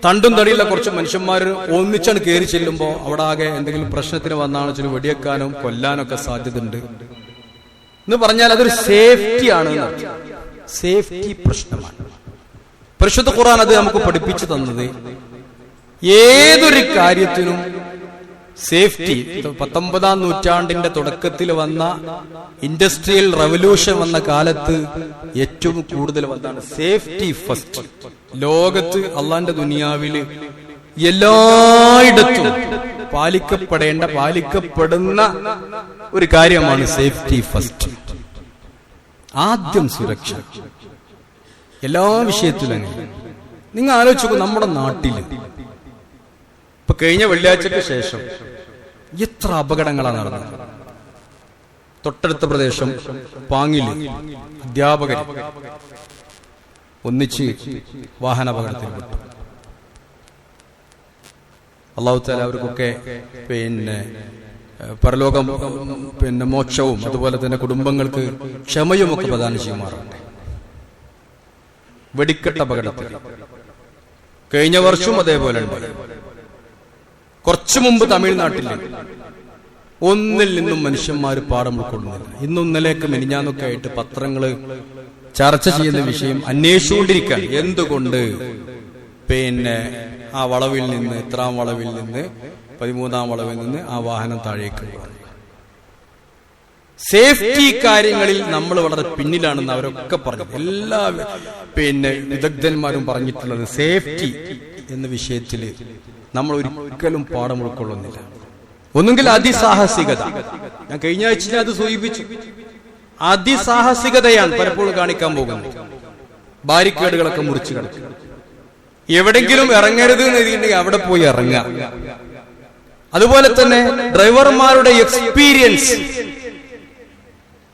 തണ്ടും തടിയുള്ള കുറച്ച് മനുഷ്യന്മാർ ഒന്നിച്ചാണ് കയറി ചെല്ലുമ്പോൾ അവിടെ ആകെ എന്തെങ്കിലും പ്രശ്നത്തിന് വന്നാണ് ചില വെടിയേക്കാനും കൊല്ലാനൊക്കെ സാധ്യതയുണ്ട് എന്ന് പറഞ്ഞാൽ അതൊരു സേഫ്റ്റിയാണ്, സേഫ്റ്റി പ്രശ്നമാണ്. പരിശുദ്ധ ഖുർആൻ അത് നമുക്ക് പഠിപ്പിച്ചു തന്നത് ഏതൊരു കാര്യത്തിനും സേഫ്റ്റി. 19-ാം നൂറ്റാണ്ടിന്റെ തുടക്കത്തിൽ വന്ന ഇൻഡസ്ട്രിയൽ റവല്യൂഷൻ വന്ന കാലത്ത് ഏറ്റവും കൂടുതൽ വന്നാണ് സേഫ്റ്റി ഫസ്റ്റ്. ലോകത്ത്, അള്ളാന്റെ ദുനിയാവില് എല്ലായിടത്തും പാലിക്കപ്പെടുന്ന ഒരു കാര്യമാണ് സേഫ്റ്റി ഫസ്റ്റ്. ആദ്യം സുരക്ഷ, എല്ലാ വിഷയത്തിലും. നിങ്ങൾ ആലോചിച്ചു, നമ്മുടെ നാട്ടില് ഇപ്പൊ കഴിഞ്ഞ വെള്ളിയാഴ്ചക്ക് ശേഷം എത്ര അപകടങ്ങളാണ് നടന്നത്. തൊട്ടടുത്ത പ്രദേശം പാങ്ങില് അധ്യാപകർ ഒന്നിച്ച് വാഹനാപകടത്തിൽപ്പെട്ടു. അല്ലാഹു തആല അവർക്കൊക്കെ പരലോകം, മോക്ഷവും അതുപോലെ തന്നെ കുടുംബങ്ങൾക്ക് ക്ഷമയും ഒക്കെ പ്രദാനം ചെയ്യുമാറാകട്ടെ. വെടിക്കെട്ട് അപകടത്തിൽ കഴിഞ്ഞ വർഷവും അതേപോലെ ഉണ്ട്. കുറച്ചു മുമ്പ് തമിഴ്നാട്ടിൽ ഒന്നിൽ നിന്നും മനുഷ്യന്മാർ പാഠം ഉൾക്കൊള്ളുന്നില്ല. ഇന്നും ഇന്നലെയൊക്കെ മെനിഞ്ഞാന്നൊക്കെ ആയിട്ട് പത്രങ്ങള് ചർച്ച ചെയ്യുന്ന വിഷയം അന്വേഷിച്ചുകൊണ്ടിരിക്കാൻ. എന്തുകൊണ്ട് ആ വളവിൽ നിന്ന്, എത്രാം വളവിൽ നിന്ന് 13-ാം വളവിൽ നിന്ന് ആ വാഹനം താഴേക്ക് പോകണം. സേഫ്റ്റി കാര്യങ്ങളിൽ നമ്മൾ വളരെ പിന്നിലാണെന്ന് അവരൊക്കെ പറഞ്ഞു. എല്ലാ വിദഗ്ധന്മാരും പറഞ്ഞിട്ടുള്ളത് സേഫ്റ്റി എന്ന വിഷയത്തില് നമ്മൾ ഒരിക്കലും പാഠം ഉൾക്കൊള്ളുന്നില്ല. ഒന്നുകിൽ അതിസാഹസികത. ഞാൻ കഴിഞ്ഞ ആഴ്ച അത് സൂചിപ്പിച്ചു. അതിസാഹസികതയാണ് പലപ്പോഴും കാണിക്കാൻ പോകുന്നത്. ബാരിക്കേഡുകളൊക്കെ മുറിച്ചു കിടക്കുക, എവിടെങ്കിലും ഇറങ്ങരുത് എന്ന് എഴുതിയിട്ടുണ്ടെങ്കിൽ അവിടെ പോയി ഇറങ്ങുക. അതുപോലെ തന്നെ ഡ്രൈവർമാരുടെ എക്സ്പീരിയൻസ്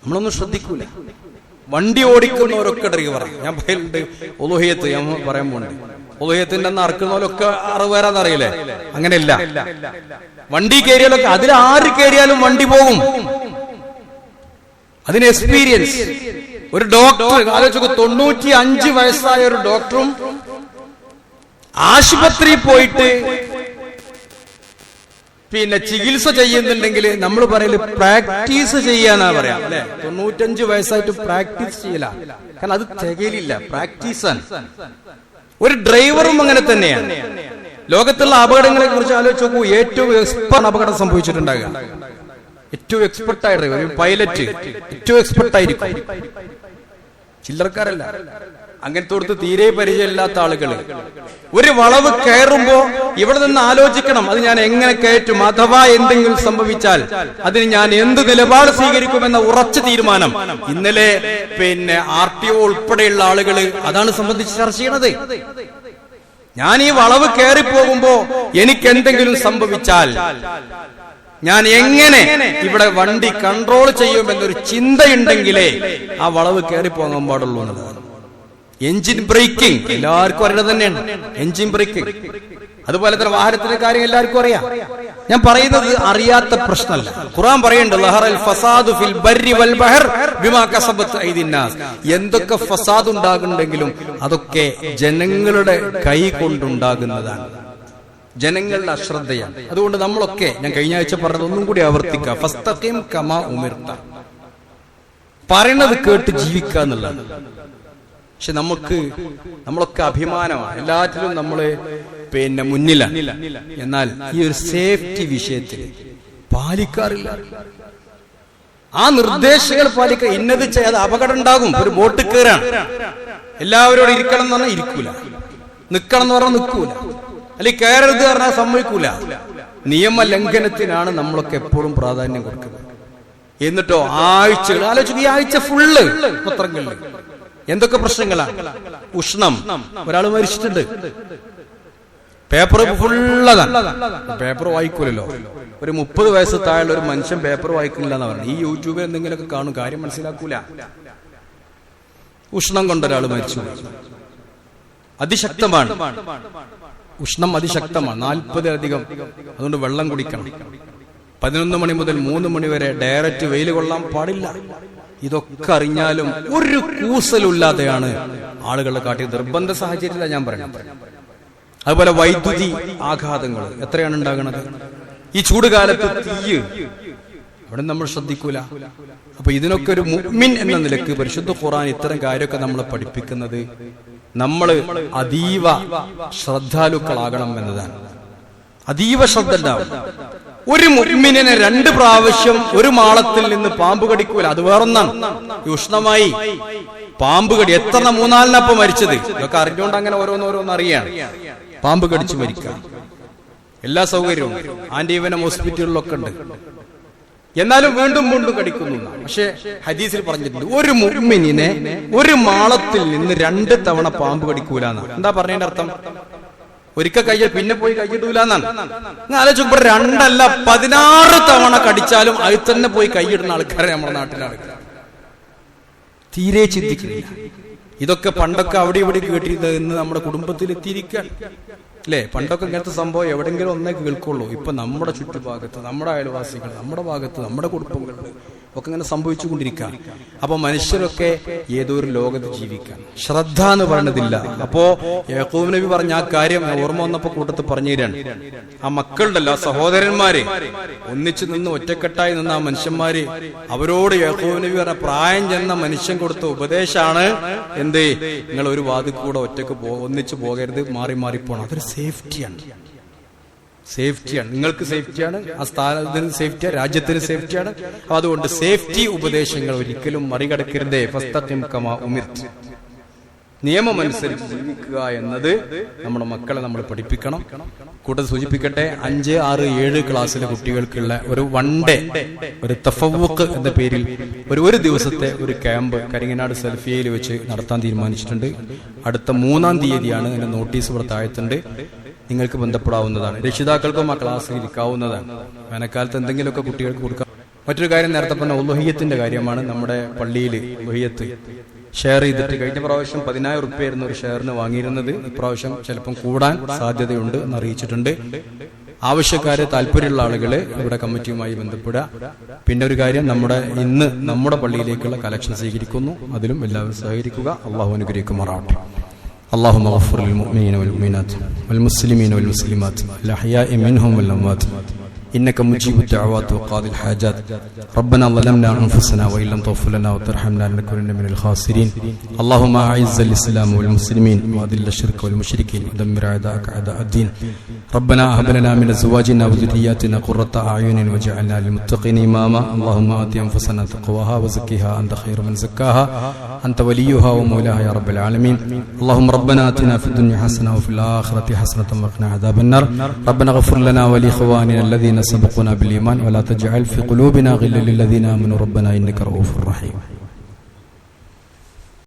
നമ്മളൊന്നും ശ്രദ്ധിക്കൂല. വണ്ടി ഓടിക്കുന്നവരൊക്കെ ഡ്രൈവറാണ്. ഞാൻ പറയുന്നുണ്ട്, ഉളുഹിയത്ത് ഞാൻ പറയാൻ പോകുന്നുണ്ട്. ഉളുഹിയത്തിന്റെ അന്ന് അറക്കുന്നവരൊക്കെ അറിവേറാന്നറിയില്ലേ? അങ്ങനെയല്ല. വണ്ടി കയറിയാലൊക്കെ, അതിൽ ആര് കയറിയാലും വണ്ടി പോകും. അതിന് എക്സ്പീരിയൻസ്. ഒരു ഡോക്ടർ ആലോചിച്ചു, 95 വയസ്സായ ഒരു ഡോക്ടറും ആശുപത്രിയിൽ പോയിട്ട് ചികിത്സ ചെയ്യുന്നുണ്ടെങ്കിൽ നമ്മൾ പറയല് പ്രാക്ടീസ് ചെയ്യാനാ പറയാം അല്ലെ. 95 വയസ്സായിട്ട് പ്രാക്ടീസ് ചെയ്യല, കാരണം അത് തികയിലില്ല, പ്രാക്ടീസാണ്. ഒരു ഡ്രൈവറും അങ്ങനെ തന്നെയാണ്. ലോകത്തുള്ള അപകടങ്ങളെ കുറിച്ച് ആലോചിച്ച് നോക്കൂ. ഏറ്റവും എക്സ്പെർട്ട് അപകടം സംഭവിച്ചിട്ടുണ്ടാകുക ഏറ്റവും എക്സ്പെർട്ടായ ഡ്രൈവർ, പൈലറ്റ് ഏറ്റവും എക്സ്പെർട്ടായിരിക്കും, ചില്ലറക്കാരല്ല. അങ്ങനത്തോടത്ത് തീരെ പരിചയമില്ലാത്ത ആളുകൾ ഒരു വളവ് കയറുമ്പോ ഇവിടെ നിന്ന് ആലോചിക്കണം, അത് ഞാൻ എങ്ങനെ കയറ്റും, അഥവാ എന്തെങ്കിലും സംഭവിച്ചാൽ അതിന് ഞാൻ എന്ത് നിലപാട് സ്വീകരിക്കുമെന്ന ഉറച്ച തീരുമാനം. ഇന്നലെ RTO ഉൾപ്പെടെയുള്ള ആളുകൾ അതാണ് സംബന്ധിച്ച് ചർച്ച ചെയ്യണത്. ഞാൻ ഈ വളവ് കയറിപ്പോകുമ്പോ എനിക്ക് എന്തെങ്കിലും സംഭവിച്ചാൽ ഞാൻ എങ്ങനെ ഇവിടെ വണ്ടി കൺട്രോൾ ചെയ്യുമെന്നൊരു ചിന്തയുണ്ടെങ്കിലേ ആ വളവ് കയറിപ്പോകാൻ പാടുള്ളൂ എന്നതാണ്. എഞ്ചിൻ ബ്രേക്കിംഗ് എല്ലാവർക്കും അറിയുന്നത് തന്നെയാണ്. എഞ്ചിൻ ബ്രേക്കിംഗ് അതുപോലെ തന്നെ വാഹനത്തിന്റെ കാര്യം എല്ലാവർക്കും അറിയാം. ഞാൻ പറയുന്നത് അറിയാത്ത പ്രശ്നമല്ല. ഖുർആൻ പറയുന്നുണ്ട്, ലഹറൽ ഫസാദു ഫിൽ ബർരി വൽ ബഹർ ബിമാ കസബത് ഐദിൻ നാസ്. എന്തൊക്കെ ഫസാദ് ഉണ്ടാകുന്നുണ്ടെങ്കിലും അതൊക്കെ ജനങ്ങളുടെ കൈ കൊണ്ടുണ്ടാകുന്നതാണ്, ജനങ്ങളുടെ അശ്രദ്ധയാണ്. അതുകൊണ്ട് നമ്മളൊക്കെ, ഞാൻ കഴിഞ്ഞ ആഴ്ച പറഞ്ഞത് ഒന്നും കൂടി ആവർത്തിക്കാം, ഫസ്തഖിം കമാ ഉമിർത, പറയണത് കേട്ട് ജീവിക്കുക എന്നുള്ളതാണ്. പക്ഷെ നമ്മളൊക്കെ അഭിമാനമാണ്, എല്ലാറ്റിലും നമ്മള് മുന്നിലാണ്. എന്നാൽ ഈ ഒരു സേഫ്റ്റി വിഷയത്തിൽ പാലിക്കാറില്ല. ആ നിർദ്ദേശങ്ങൾ പാലിക്കുക. ഇന്നത് ചെയ്യാതെ അപകടം ഉണ്ടാകും. ഒരു ബോട്ട് കയറാണ്, എല്ലാവരോടും ഇരിക്കണം എന്ന് പറഞ്ഞാൽ ഇരിക്കൂല, നിക്കണം എന്ന് പറഞ്ഞാൽ നിൽക്കൂല, അല്ലെങ്കിൽ കയറരുത് പറഞ്ഞാൽ സമ്മതിക്കൂല. നിയമലംഘനത്തിനാണ് നമ്മളൊക്കെ എപ്പോഴും പ്രാധാന്യം കൊടുക്കുന്നത്. എന്നിട്ടോ ആഴ്ചകൾ ആലോചിക്കും, ഈ ആഴ്ച ഫുള്ള് പത്രങ്ങളിൽ എന്തൊക്കെ പ്രശ്നങ്ങളാണ്. ഉഷ്ണം, ഒരാൾ മരിച്ചിട്ടുണ്ട്, പേപ്പർ ഫുള്ളതാണ്. പേപ്പർ വായിക്കൂലല്ലോ. ഒരു 30 വയസ്സ് താഴെ ഒരു മനുഷ്യൻ പേപ്പർ വായിക്കില്ല എന്ന് പറഞ്ഞു. ഈ യൂട്യൂബിൽ എന്തെങ്കിലുമൊക്കെ കാണും, കാര്യം മനസ്സിലാക്കൂല. ഉഷ്ണം കൊണ്ടൊരാൾ മരിച്ചു, അതിശക്തമാണ് ഉഷ്ണം, അതിശക്തമാണ്, 40-ലധികം. അതുകൊണ്ട് വെള്ളം കുടിക്കണം. 11 മണി മുതൽ 3 മണി വരെ ഡയറക്റ്റ് വെയിൽ കൊള്ളാൻ പാടില്ല. ഇതൊക്കെ അറിഞ്ഞാലും ഒരു കൂസലില്ലാതെയാണ് ആളുകളെ കാട്ടി. നിർബന്ധ സാഹചര്യത്തിലാണ് ഞാൻ പറയുന്നത്. അതുപോലെ വൈദ്യുതി ആഘാതങ്ങൾ എത്രയാണ് ഉണ്ടാകുന്നത്. ഈ ചൂടുകാലത്ത് തീയ്, അവിടെ നമ്മൾ ശ്രദ്ധിക്കൂല. അപ്പൊ ഇതിനൊക്കെ ഒരു മുഅ്മിൻ എന്ന നിലക്ക് പരിശുദ്ധ ഖുർആൻ ഇത്തരം കാര്യമൊക്കെ നമ്മളെ പഠിപ്പിക്കുന്നത് നമ്മൾ അതീവ ശ്രദ്ധാലുക്കളാകണം എന്നതാണ്. അതീവ ശ്രദ്ധ ഉണ്ടാവും. ഒരു മുഅ്മിനെ 2 പ്രാവശ്യം ഒരു മാളത്തിൽ നിന്ന് പാമ്പ് കടിക്കൂല. അത് വേറൊന്നാണ്. ഉഷ്ണമായി പാമ്പ് കടി, എത്ര 3-4 മരിച്ചത്. ഇതൊക്കെ അറിഞ്ഞുകൊണ്ട് അങ്ങനെ ഓരോന്നോരോന്ന് അറിയാണ്. പാമ്പ് കടിച്ചു മരിക്കുക, എല്ലാ സൗകര്യവും ആന്റിവനം ഹോസ്പിറ്റലിലൊക്കെ ഉണ്ട്. എന്നാലും വീണ്ടും വീണ്ടും കടിക്കുന്നു. പക്ഷെ ഹദീസിൽ പറഞ്ഞിട്ടുണ്ട്, ഒരു മുഅ്മിനിനെ ഒരു മാളത്തിൽ നിന്ന് 2 തവണ പാമ്പ് കടിക്കൂലെന്നാണ്. എന്താ പറഞ്ഞതിന്റെ അർത്ഥം? ഒരിക്കൽ കയ്യിൽ പിന്നെ പോയി കൈയിടൂലെന്നാണ്. ആലോചിക്കുമ്പോൾ 2 അല്ല 16 തവണ കടിച്ചാലും അതിൽ തന്നെ പോയി കൈയിടുന്ന ആൾക്കാരെ നമ്മുടെ നാട്ടിലാണ്. തീരെ ചിന്തിക്കുന്നില്ല. ഇതൊക്കെ പണ്ടൊക്കെ അവിടെ ഇവിടെ കേട്ടിരുന്നത് ഇന്ന് നമ്മുടെ കുടുംബത്തിൽ എത്തിയിരിക്കാൻ അല്ലേ? പണ്ടൊക്കെ ഇങ്ങനത്തെ സംഭവം എവിടെയെങ്കിലും ഒന്നേ കേൾക്കുള്ളൂ. ഇപ്പൊ നമ്മുടെ ചുറ്റുഭാഗത്ത്, നമ്മുടെ അയൽവാസികൾ, നമ്മുടെ ഭാഗത്ത്, നമ്മുടെ കുടുംബങ്ങളിൽ ഒക്കെ ഇങ്ങനെ സംഭവിച്ചുകൊണ്ടിരിക്കുക. അപ്പൊ മനുഷ്യരൊക്കെ ഏതോ ഒരു ലോകത്ത് ജീവിക്കാൻ ശ്രദ്ധ എന്ന് പറയുന്നതില്ല. അപ്പോ യാക്കൂബ് നബി പറഞ്ഞ ആ കാര്യം ഓർമ്മ വന്നപ്പോ കൂട്ടത്ത് പറഞ്ഞു തരാണ്. ആ മക്കളുണ്ടല്ലോ, ആ സഹോദരന്മാര് ഒന്നിച്ചു നിന്ന് ഒറ്റക്കെട്ടായി നിന്ന ആ മനുഷ്യന്മാര്, അവരോട് യാക്കൂബ് നബി പറഞ്ഞ പ്രായം ചെന്ന മനുഷ്യൻ കൊടുത്ത ഉപദേശമാണ് എന്തേ, നിങ്ങൾ ഒരു വാതിൽ കൂടെ ഒറ്റക്ക് ഒന്നിച്ചു പോകരുത്, മാറി മാറി പോകണം. അതൊരു സേഫ്റ്റിയാണ്. നിങ്ങൾക്ക് സേഫ്റ്റിയാണ്, ആ സ്ഥാനത്തിന് സേഫ്റ്റിയാണ്, രാജ്യത്തിന് സേഫ്റ്റിയാണ്. അതുകൊണ്ട് സേഫ്റ്റി ഉപദേശങ്ങൾ ഒരിക്കലും മറികടക്കരുതേ. ഫസ്തഖിം കമാ ഉമിർത, നിയമം അനുസരിച്ച് ജീവിക്കുക എന്നത് നമ്മുടെ മക്കളെ നമ്മൾ പഠിപ്പിക്കണം. കൂട്ടത്തിൽ സൂചിപ്പിക്കട്ടെ, 5, 6, 7 ക്ലാസ്സിലെ കുട്ടികൾക്കുള്ള ഒരു വൺ ഡേ, ഒരു തഫവ്വുഖ് എന്ന പേരിൽ ഒരു ദിവസത്തെ ഒരു ക്യാമ്പ് കരിങ്ങനാട് സെൽഫിയയിൽ വെച്ച് നടത്താൻ തീരുമാനിച്ചിട്ടുണ്ട്. അടുത്ത 3-ാം തീയതിയാണ്. അതിന്റെ നോട്ടീസ് ഇവിടെ താഴത്തുണ്ട്, നിങ്ങൾക്ക് ബന്ധപ്പെടാവുന്നതാണ്. രക്ഷിതാക്കൾക്കും ആ ക്ലാസ്സിൽ ഇരിക്കാവുന്നതാണ്. വേനൽക്കാലത്ത് എന്തെങ്കിലുമൊക്കെ കുട്ടികൾക്ക് കൊടുക്കാം. മറ്റൊരു കാര്യം, നേരത്തെ പറഞ്ഞ ഉളുഹിയ്യത്തിന്റെ കാര്യമാണ്. നമ്മുടെ പള്ളിയിൽ ഉളുഹിയ്യത്ത് ഷെയർ ചെയ്തിട്ട് കഴിഞ്ഞ പ്രാവശ്യം 10,000 റുപ്യായിരുന്നു ഒരു ഷെയറിന് വാങ്ങിയിരുന്നത്. ഇപ്രാവശ്യം ചിലപ്പം കൂടാൻ സാധ്യതയുണ്ട് എന്ന് അറിയിച്ചിട്ടുണ്ട്. ആവശ്യക്കാര്, താല്പര്യമുള്ള ആളുകള് ഇവിടെ കമ്മിറ്റിയുമായി ബന്ധപ്പെടുക. പിന്നെ ഒരു കാര്യം, ഇന്ന് നമ്മുടെ പള്ളിയിലേക്കുള്ള കലക്ഷൻ സ്വീകരിക്കുന്നു. അതിലും എല്ലാവരും സഹകരിക്കുക. അള്ളാഹു അനുഗ്രഹിക്കുമാറാവട്ടെ. اللهم اغفر للمؤمنين والمؤمنات والمسلمين والمسلمات الأحياء منهم والأموات إنك مجيب الدعوات وقاضي الحاجات. ربنا ظلمنا أنفسنا وإن لم تغفر لنا وترحمنا لنكونن من الخاسرين. اللهم أعز الإسلام والمسلمين وأذل الشرك والمشركين ودمر أعداءك أعداء الدين. ربنا هب لنا من أزواجنا وذرياتنا قرة أعين واجعلنا للمتقين إماما. اللهم آت أنفسنا تقواها وزكها أنت خير من زكاها أنت وليها ومولاها يا رب العالمين. اللهم ربنا آتنا في الدنيا حسنة وفي الآخرة حسنة وقنا عذاب النار. ربنا اغفر لنا ولإخواننا الذين سبقونا بالإيمان ولا تجعل في قلوبنا غلا للذين آمنوا ربنا إنك رؤوف رحيم.